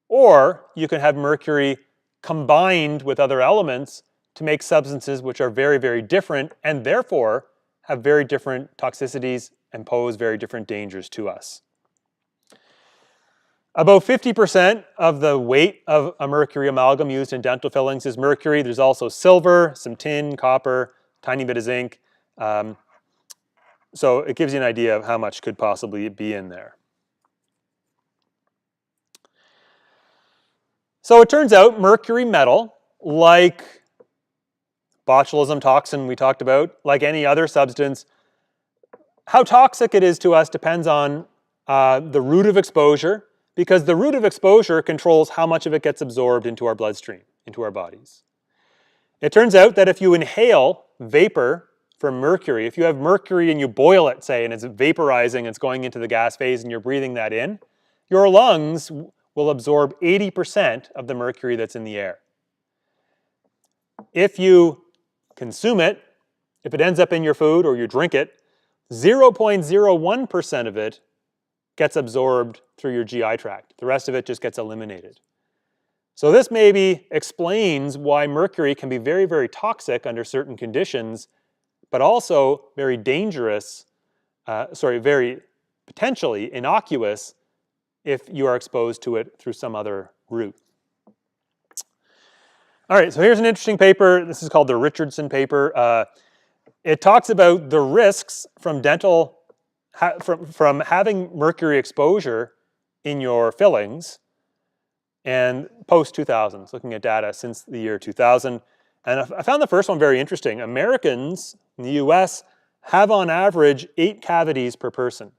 or you can have mercury combined with other elements to make substances which are very, very different and therefore have very different toxicities and pose very different dangers to us. About 50% of the weight of a mercury amalgam used in dental fillings is mercury. There's also silver, some tin, copper, tiny bit of zinc. So it gives you an idea of how much could possibly be in there. So it turns out mercury metal, like botulism toxin we talked about, like any other substance, how toxic it is to us depends on the route of exposure, because the route of exposure controls how much of it gets absorbed into our bloodstream, into our bodies. It turns out that if you inhale vapor from mercury, if you have mercury and you boil it, say, and it's vaporizing, it's going into the gas phase and you're breathing that in, your lungs will absorb 80% of the mercury that's in the air. If you consume it, if it ends up in your food or you drink it, 0.01% of it gets absorbed through your GI tract. The rest of it just gets eliminated. So this maybe explains why mercury can be very, very toxic under certain conditions, but also very dangerous, very potentially innocuous if you are exposed to it through some other route. All right, so here's an interesting paper. This is called the Richardson paper. It talks about the risks from from having mercury exposure in your fillings and post-2000s, looking at data since the year 2000. And I found the first one very interesting. Americans in the US have on average 8 cavities per person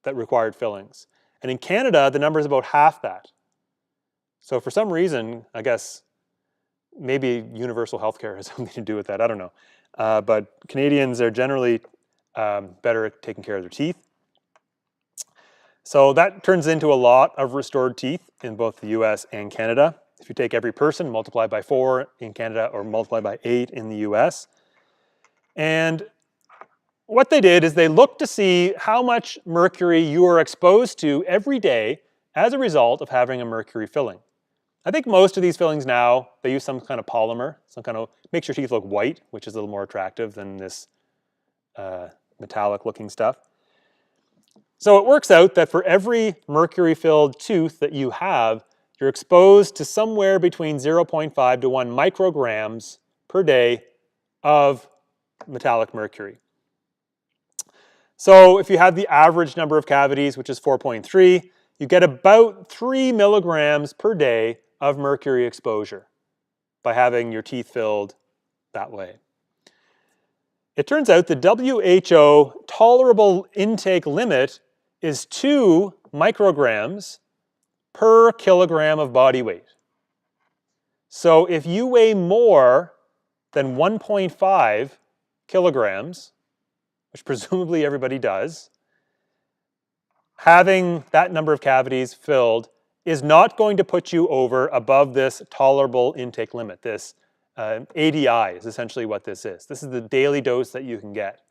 that required fillings. And in Canada, the number is about half that. So for some reason, I guess maybe universal healthcare has something to do with that. I don't know. But Canadians are generally better at taking care of their teeth. So that turns into a lot of restored teeth in both the US and Canada. If you take every person, multiply by 4 in Canada or multiply by 8 in the US. And what they did is they looked to see how much mercury you are exposed to every day as a result of having a mercury filling. I think most of these fillings now, they use some kind of polymer, some kind of, makes your teeth look white, which is a little more attractive than this metallic looking stuff. So it works out that for every mercury-filled tooth that you have, you're exposed to somewhere between 0.5 to 1 micrograms per day of metallic mercury. So if you have the average number of cavities, which is 4.3, you get about 3 milligrams per day of mercury exposure by having your teeth filled that way. It turns out the WHO tolerable intake limit is 2 micrograms per kilogram of body weight. So if you weigh more than 1.5 kilograms, which presumably everybody does, having that number of cavities filled is not going to put you over above this tolerable intake limit. This ADI is essentially what this is. This is the daily dose that you can get.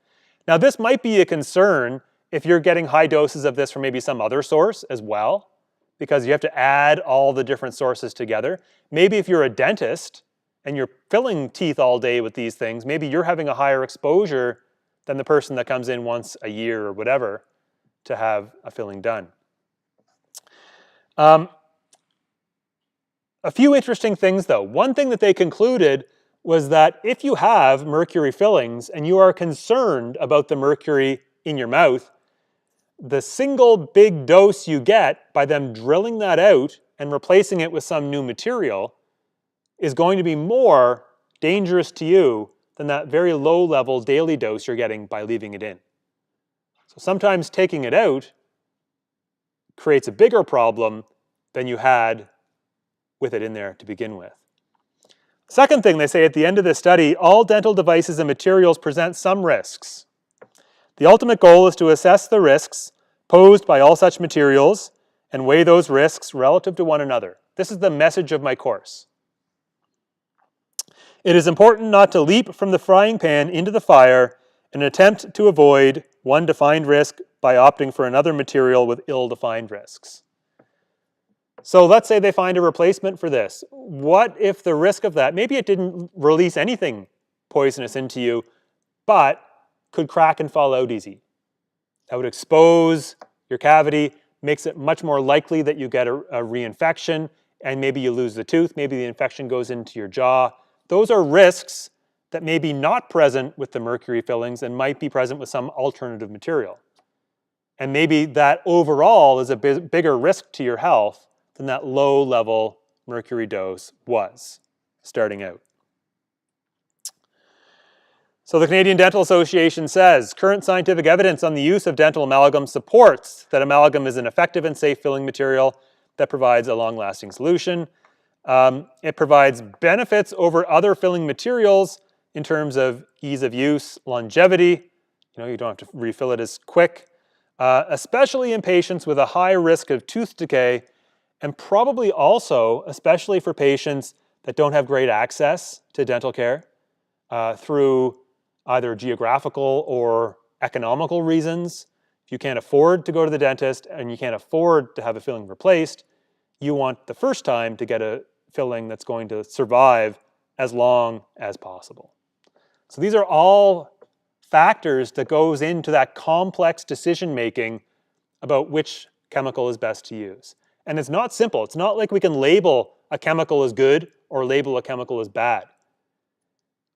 Now this might be a concern if you're getting high doses of this from maybe some other source as well, because you have to add all the different sources together. Maybe if you're a dentist and you're filling teeth all day with these things, maybe you're having a higher exposure than the person that comes in once a year or whatever to have a filling done. A few interesting things though. One thing that they concluded was that if you have mercury fillings and you are concerned about the mercury in your mouth, the single big dose you get by them drilling that out and replacing it with some new material is going to be more dangerous to you than that very low level daily dose you're getting by leaving it in. So sometimes taking it out creates a bigger problem than you had with it in there to begin with. Second thing they say at the end of this study, all dental devices and materials present some risks. The ultimate goal is to assess the risks posed by all such materials and weigh those risks relative to one another. This is the message of my course. It is important not to leap from the frying pan into the fire in an attempt to avoid one defined risk by opting for another material with ill-defined risks. So let's say they find a replacement for this. What if the risk of that, maybe it didn't release anything poisonous into you, but could crack and fall out easy. That would expose your cavity, makes it much more likely that you get a reinfection, and maybe you lose the tooth, maybe the infection goes into your jaw. Those are risks that may be not present with the mercury fillings and might be present with some alternative material. And maybe that overall is a bigger risk to your health than that low-level mercury dose was starting out. So the Canadian Dental Association says, current scientific evidence on the use of dental amalgam supports that amalgam is an effective and safe filling material that provides a long-lasting solution. It provides benefits over other filling materials in terms of ease of use, longevity. You don't have to refill it as quick, especially in patients with a high risk of tooth decay, and probably also, especially for patients that don't have great access to dental care through either geographical or economical reasons. If you can't afford to go to the dentist and you can't afford to have a filling replaced, you want the first time to get a filling that's going to survive as long as possible. So these are all factors that goes into that complex decision making about which chemical is best to use. And it's not simple. It's not like we can label a chemical as good or label a chemical as bad.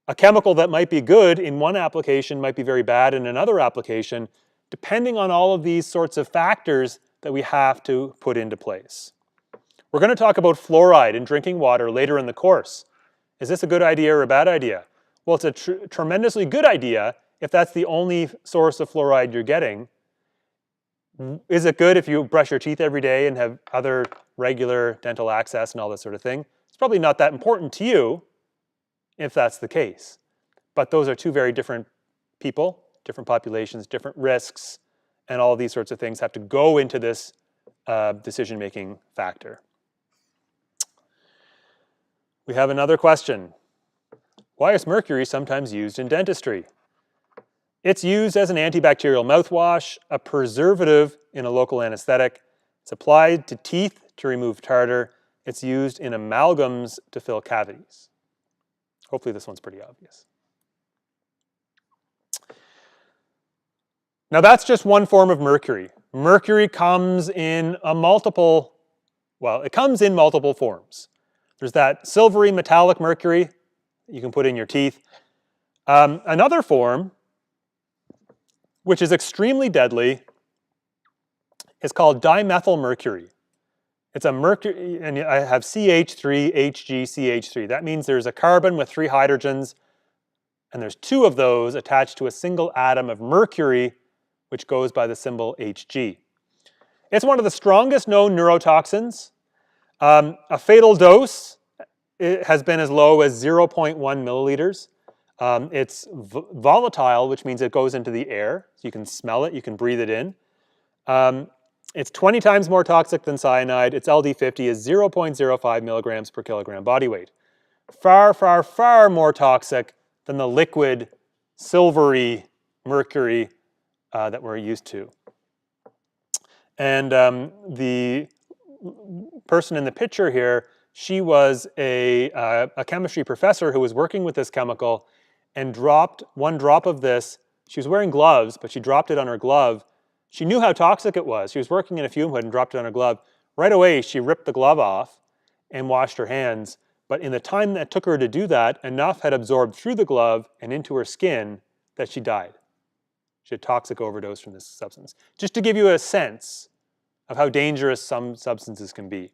A chemical that might be good in one application might be very bad in another application, depending on all of these sorts of factors that we have to put into place. We're going to talk about fluoride in drinking water later in the course. Is this a good idea or a bad idea? Well, it's a tremendously good idea if that's the only source of fluoride you're getting. Is it good if you brush your teeth every day and have other regular dental access and all that sort of thing? It's probably not that important to you if that's the case. But those are two very different people, different populations, different risks, and all of these sorts of things have to go into this decision-making factor. We have another question. Why is mercury sometimes used in dentistry? It's used as an antibacterial mouthwash, a preservative in a local anesthetic. It's applied to teeth to remove tartar. It's used in amalgams to fill cavities. Hopefully this one's pretty obvious. Now that's just one form of mercury. Mercury comes in multiple forms. There's that silvery metallic mercury you can put in your teeth. Another form, which is extremely deadly, is called dimethylmercury. It's a mercury, and I have CH3, Hg, CH3. That means there's a carbon with 3 hydrogens, and there's 2 of those attached to a single atom of mercury, which goes by the symbol Hg. It's one of the strongest known neurotoxins. A fatal dose has been as low as 0.1 milliliters. It's volatile, which means it goes into the air. So you can smell it, you can breathe it in. It's 20 times more toxic than cyanide. Its LD50 is 0.05 milligrams per kilogram body weight. Far, far, far more toxic than the liquid silvery mercury that we're used to. And the person in the picture here, she was a chemistry professor who was working with this chemical and dropped 1 drop of this. She was wearing gloves, but she dropped it on her glove. She knew how toxic it was. She was working in a fume hood and dropped it on her glove. Right away, she ripped the glove off and washed her hands. But in the time that it took her to do that, enough had absorbed through the glove and into her skin that she died. She had toxic overdose from this substance. Just to give you a sense of how dangerous some substances can be.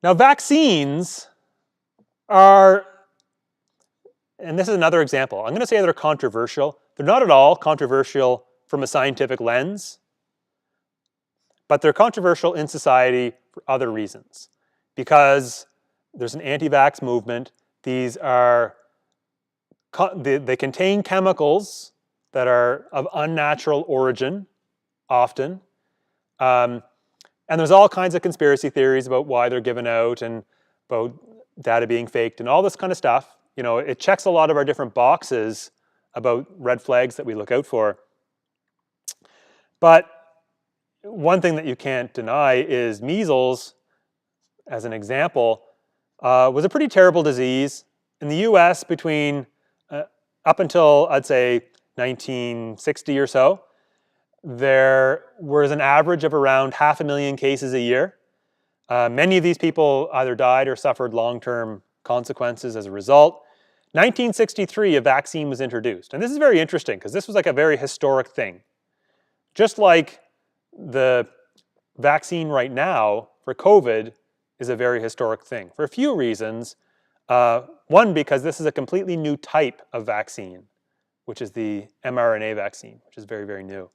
Now, vaccines are, and this is another example. I'm going to say they're controversial. They're not at all controversial from a scientific lens, but they're controversial in society for other reasons. Because there's an anti-vax movement. These are, they contain chemicals that are of unnatural origin, often. And there's all kinds of conspiracy theories about why they're given out and about data being faked and all this kind of stuff. You know, it checks a lot of our different boxes about red flags that we look out for. But one thing that you can't deny is measles, as an example, was a pretty terrible disease in the US between up until, I'd say, 1960 or so, there was an average of around 500,000 cases a year. Many of these people either died or suffered long-term consequences as a result. 1963, a vaccine was introduced. And this is very interesting because this was like a very historic thing. Just like the vaccine right now for COVID is a very historic thing for a few reasons. One, because this is a completely new type of vaccine, which is the mRNA vaccine, which is very, very new.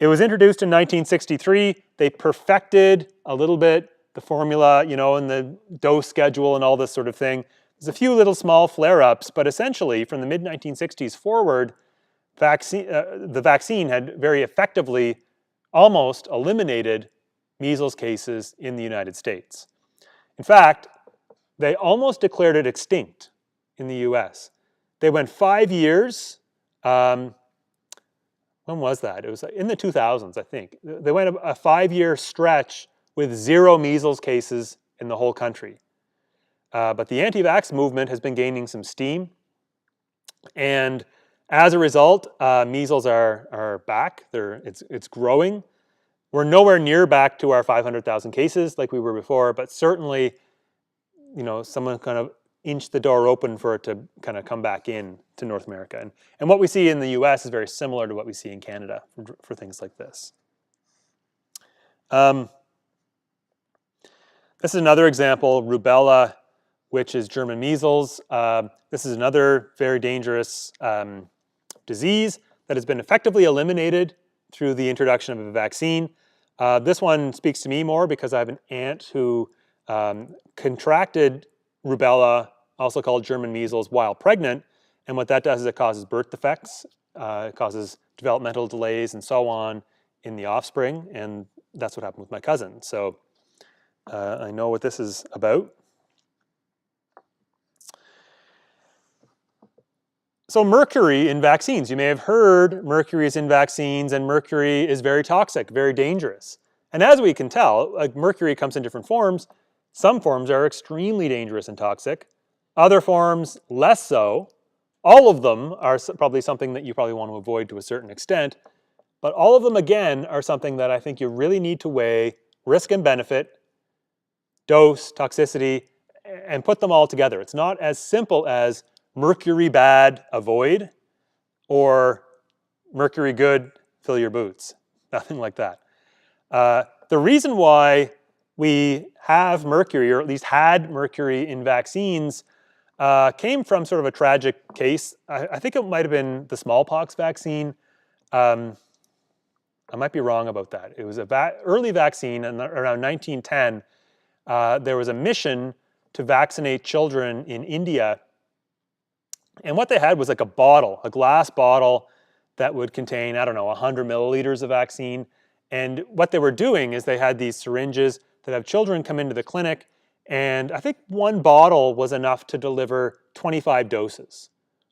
It was introduced in 1963. They perfected a little bit the formula, you know, and the dose schedule and all this sort of thing. There's a few little small flare-ups, but essentially from the mid-1960s forward, the vaccine had very effectively almost eliminated measles cases in the United States. In fact, they almost declared it extinct in the US. They went 5 years. When was that? It was in the 2000s, I think. They went a 5-year stretch with 0 measles cases in the whole country. But the anti-vax movement has been gaining some steam. And as a result, measles are back. It's growing. We're nowhere near back to our 500,000 cases like we were before, but certainly, you know, someone kind of inched the door open for it to kind of come back in to North America. And what we see in the US is very similar to what we see in Canada for things like this. This is another example, rubella, which is German measles. This is another very dangerous disease that has been effectively eliminated through the introduction of a vaccine. This one speaks to me more because I have an aunt who contracted rubella, also called German measles, while pregnant. And what that does is it causes birth defects, it causes developmental delays and so on in the offspring. And that's what happened with my cousin. So I know what this is about. So mercury in vaccines. You may have heard mercury is in vaccines, and mercury is very toxic, very dangerous. And as we can tell, like mercury comes in different forms. Some forms are extremely dangerous and toxic. Other forms, less so. All of them are probably something that you probably want to avoid to a certain extent. But all of them, again, are something that I think you really need to weigh risk and benefit, dose, toxicity, and put them all together. It's not as simple as mercury bad, avoid, or mercury good, fill your boots. Nothing like that. The reason why we have mercury, or at least had mercury in vaccines, came from sort of a tragic case. I think it might have been the smallpox vaccine. I might be wrong about that. It was an early vaccine, and around 1910, there was a mission to vaccinate children in India. And what they had was like a bottle, a glass bottle that would contain, I don't know, 100 milliliters of vaccine. And what they were doing is they had these syringes that have children come into the clinic, and I think one bottle was enough to deliver 25 doses.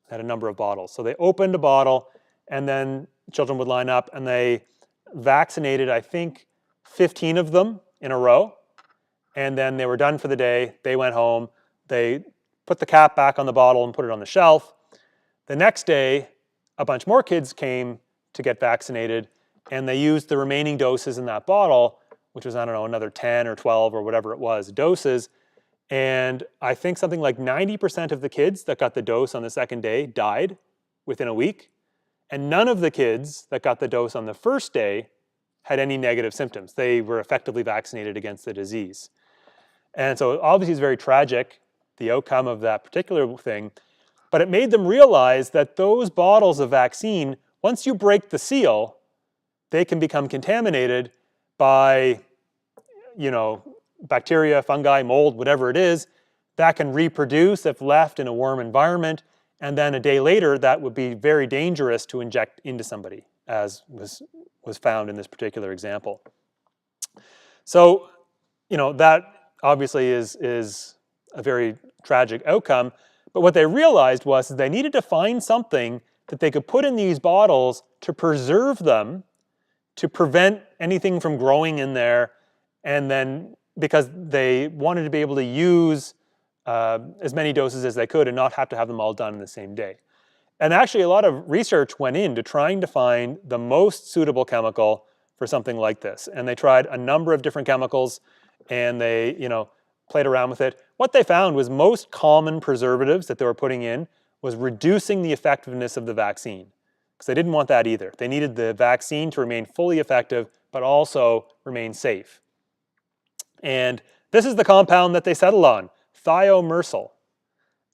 They had a number of bottles. So they opened a bottle, and then children would line up, and they vaccinated, I think, 15 of them in a row. And then they were done for the day. They went home. They put the cap back on the bottle and put it on the shelf. The next day, a bunch more kids came to get vaccinated, and they used the remaining doses in that bottle, which was, I don't know, another 10 or 12 or whatever it was, doses. And I think something like 90% of the kids that got the dose on the second day died within a week. And none of the kids that got the dose on the first day had any negative symptoms. They were effectively vaccinated against the disease. And so obviously it's very tragic, the outcome of that particular thing, but it made them realize that those bottles of vaccine, once you break the seal, they can become contaminated by, you know, bacteria, fungi, mold, whatever it is, that can reproduce if left in a warm environment, and then a day later that would be very dangerous to inject into somebody, as was found in this particular example. So, you know, that obviously is a very tragic outcome, but what they realized was that they needed to find something that they could put in these bottles to preserve them, to prevent anything from growing in there, and then because they wanted to be able to use as many doses as they could and not have to have them all done in the same day. And actually a lot of research went into trying to find the most suitable chemical for something like this. And they tried a number of different chemicals and they, played around with it. What they found was most common preservatives that they were putting in was reducing the effectiveness of the vaccine, because they didn't want that either. They needed the vaccine to remain fully effective, but also remain safe. And this is the compound that they settled on, thiomersal.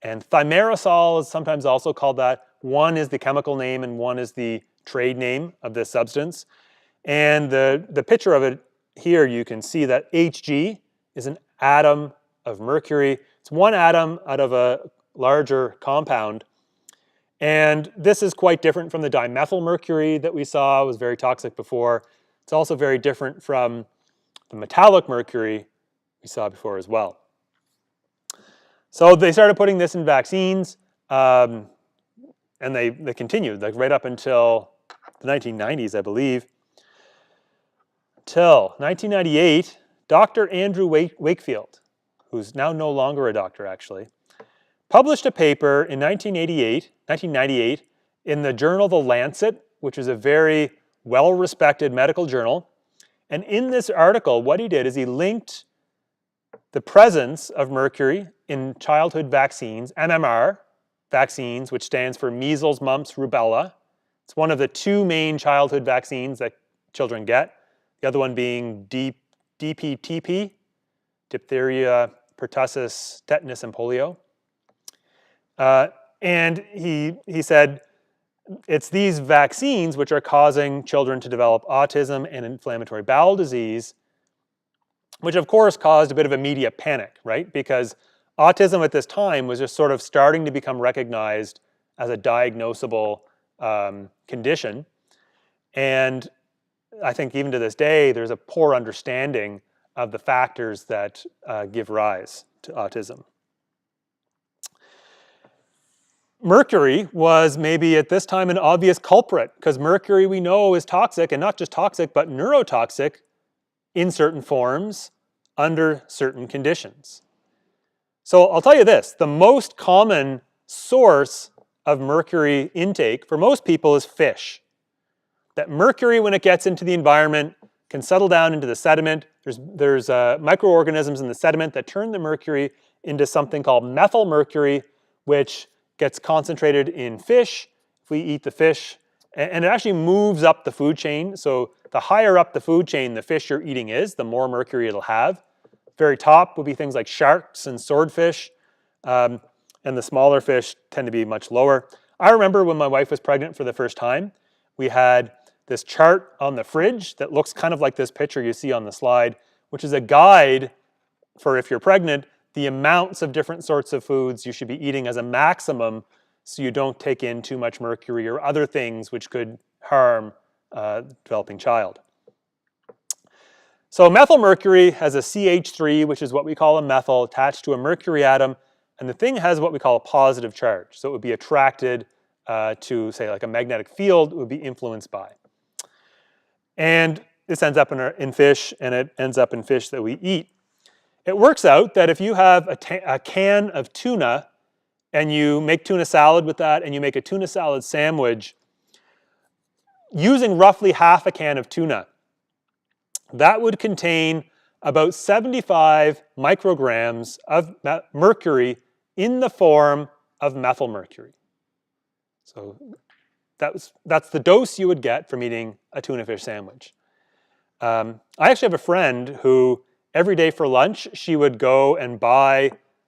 And thimerosal is sometimes also called that. One is the chemical name and one is the trade name of this substance. And the picture of it here, you can see that Hg is an atom of mercury. It's one atom out of a larger compound. And this is quite different from the dimethyl mercury that we saw. It was very toxic before. It's also very different from the metallic mercury we saw before as well. So they started putting this in vaccines, and they continued like right up until the 1990s, I believe. Till 1998, Dr. Andrew Wakefield, who's now no longer a doctor actually, published a paper in 1998 in the journal The Lancet, which is a very well-respected medical journal. And in this article, what he did is he linked the presence of mercury in childhood vaccines, MMR vaccines, which stands for measles, mumps, rubella. It's one of the two main childhood vaccines that children get. The other one being DPTP, diphtheria, pertussis, tetanus, and polio. And he said it's these vaccines which are causing children to develop autism and inflammatory bowel disease, which of course caused a bit of a media panic, right? Because autism at this time was just sort of starting to become recognized as a diagnosable condition. And I think even to this day, there's a poor understanding of the factors that give rise to autism. Mercury was maybe at this time an obvious culprit, because mercury we know is toxic, and not just toxic, but neurotoxic in certain forms under certain conditions. So I'll tell you this, the most common source of mercury intake for most people is fish. That mercury, when it gets into the environment, can settle down into the sediment. There's microorganisms in the sediment that turn the mercury into something called methyl mercury, which gets concentrated in fish. If we eat the fish, and it actually moves up the food chain. So the higher up the food chain the fish you're eating is, the more mercury it'll have. Very top would be things like sharks and swordfish, and the smaller fish tend to be much lower. I remember when my wife was pregnant for the first time, we had this chart on the fridge that looks kind of like this picture you see on the slide, which is a guide for, if you're pregnant, the amounts of different sorts of foods you should be eating as a maximum so you don't take in too much mercury or other things which could harm the developing child. So methyl mercury has a CH3, which is what we call a methyl, attached to a mercury atom, and the thing has what we call a positive charge. So it would be attracted to, say, like a magnetic field, it would be influenced by. And this ends up in fish, and it ends up in fish that we eat. It works out that if you have a can of tuna and you make tuna salad with that and you make a tuna salad sandwich, using roughly half a can of tuna, that would contain about 75 micrograms of mercury in the form of methyl mercury. So that's the dose you would get from eating a tuna fish sandwich. I actually have a friend who every day for lunch, she would go and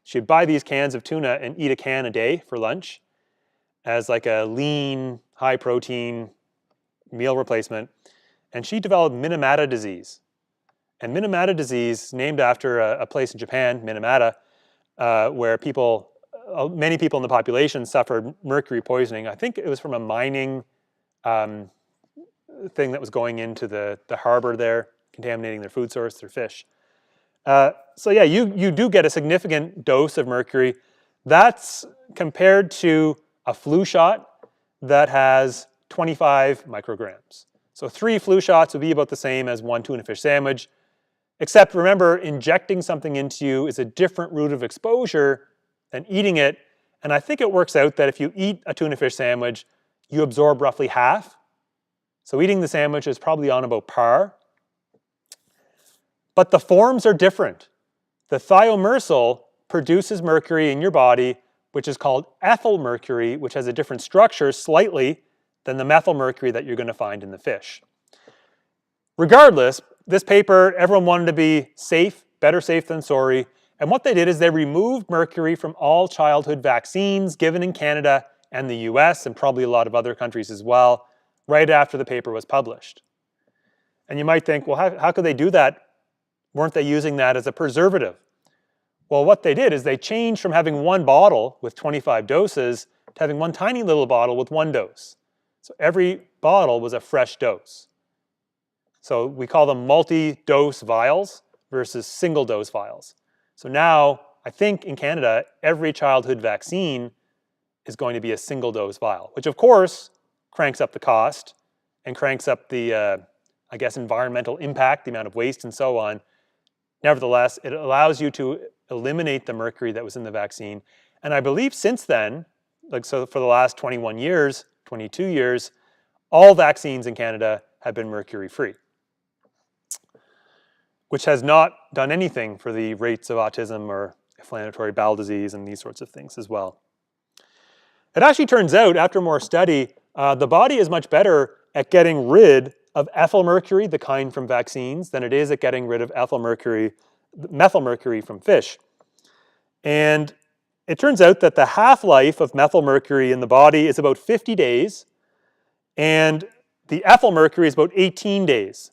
she'd buy these cans of tuna and eat a can a day for lunch as like a lean, high protein meal replacement. And she developed Minamata disease. And Minamata disease is named after a place in Japan, Minamata, where many people in the population suffered mercury poisoning. I think it was from a mining thing that was going into the harbor there, contaminating their food source, their fish. So yeah, you do get a significant dose of mercury. That's compared to a flu shot that has 25 micrograms. So 3 flu shots would be about the same as 1 tuna fish sandwich, except remember, injecting something into you is a different route of exposure than eating it. And I think it works out that if you eat a tuna fish sandwich, you absorb roughly half. So eating the sandwich is probably on about par. But the forms are different. The thiomersal produces mercury in your body, which is called ethyl mercury, which has a different structure slightly than the methyl mercury that you're going to find in the fish. Regardless, this paper, everyone wanted to be safe, better safe than sorry. And what they did is they removed mercury from all childhood vaccines given in Canada and the US, and probably a lot of other countries as well, right after the paper was published. And you might think, well, how could they do that? Weren't they using that as a preservative? Well, what they did is they changed from having one bottle with 25 doses to having one tiny little bottle with 1 dose. So every bottle was a fresh dose. So we call them multi-dose vials versus single-dose vials. So now, I think in Canada, every childhood vaccine is going to be a single-dose vial, which of course cranks up the cost and cranks up the, I guess, environmental impact, the amount of waste and so on. Nevertheless, it allows you to eliminate the mercury that was in the vaccine. And I believe since then, like so for the last 21 years, 22 years, all vaccines in Canada have been mercury-free, which has not done anything for the rates of autism or inflammatory bowel disease and these sorts of things as well. It actually turns out, after more study, the body is much better at getting rid of ethyl mercury, the kind from vaccines, than it is at getting rid of methyl mercury from fish. And it turns out that the half-life of methyl mercury in the body is about 50 days, and the ethyl mercury is about 18 days.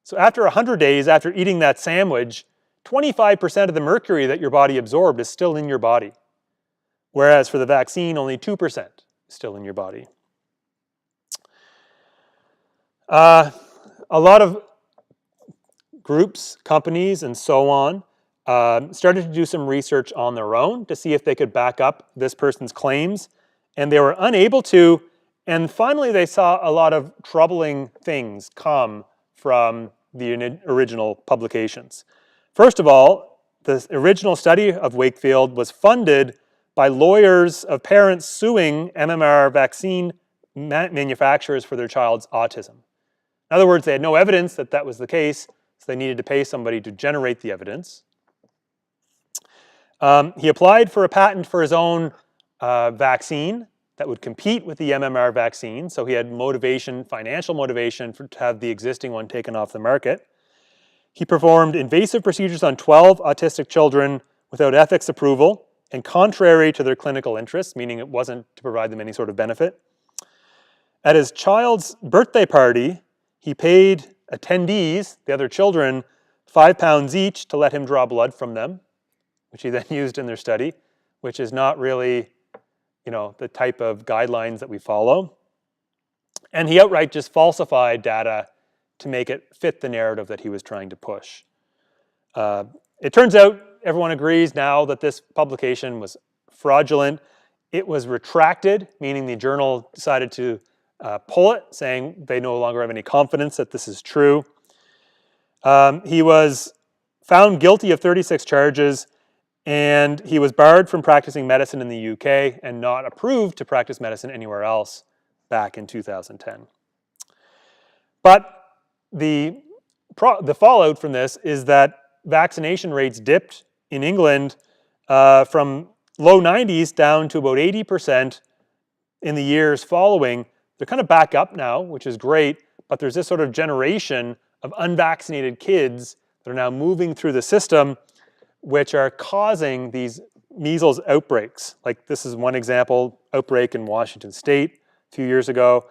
So after 100 days, after eating that sandwich, 25% of the mercury that your body absorbed is still in your body. Whereas for the vaccine, only 2% is still in your body. A lot of groups, companies, and so on started to do some research on their own to see if they could back up this person's claims, and they were unable to. And finally, they saw a lot of troubling things come from the original publications. First of all, the original study of Wakefield was funded by lawyers of parents suing MMR vaccine manufacturers for their child's autism. In other words, they had no evidence that that was the case, so they needed to pay somebody to generate the evidence. He applied for a patent for his own vaccine that would compete with the MMR vaccine, so he had motivation, financial motivation to have the existing one taken off the market. He performed invasive procedures on 12 autistic children without ethics approval and contrary to their clinical interests, meaning it wasn't to provide them any sort of benefit. At his child's birthday party, he paid attendees, the other children, £5 each to let him draw blood from them, which he then used in their study, which is not really, the type of guidelines that we follow. And he outright just falsified data to make it fit the narrative that he was trying to push. It turns out everyone agrees now that this publication was fraudulent. It was retracted, meaning the journal decided to pull it, saying they no longer have any confidence that this is true. He was found guilty of 36 charges, and he was barred from practicing medicine in the UK and not approved to practice medicine anywhere else back in 2010. But the fallout from this is that vaccination rates dipped in England from low 90s down to about 80% in the years following. They're kind of back up now, which is great, but there's this sort of generation of unvaccinated kids that are now moving through the system, which are causing these measles outbreaks. Like this is one example, outbreak in Washington State a few years ago.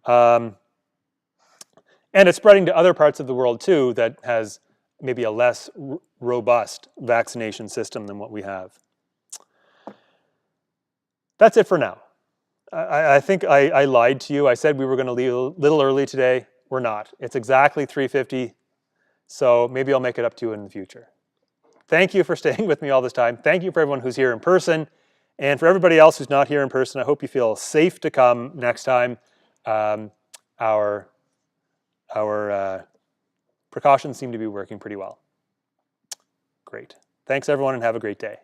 And it's spreading to other parts of the world too that has maybe a less robust vaccination system than what we have. That's it for now. I think I lied to you. I said we were going to leave a little early today. We're not. It's exactly 3:50, so maybe I'll make it up to you in the future. Thank you for staying with me all this time. Thank you for everyone who's here in person. And for everybody else who's not here in person, I hope you feel safe to come next time. Our precautions seem to be working pretty well. Great. Thanks everyone and have a great day.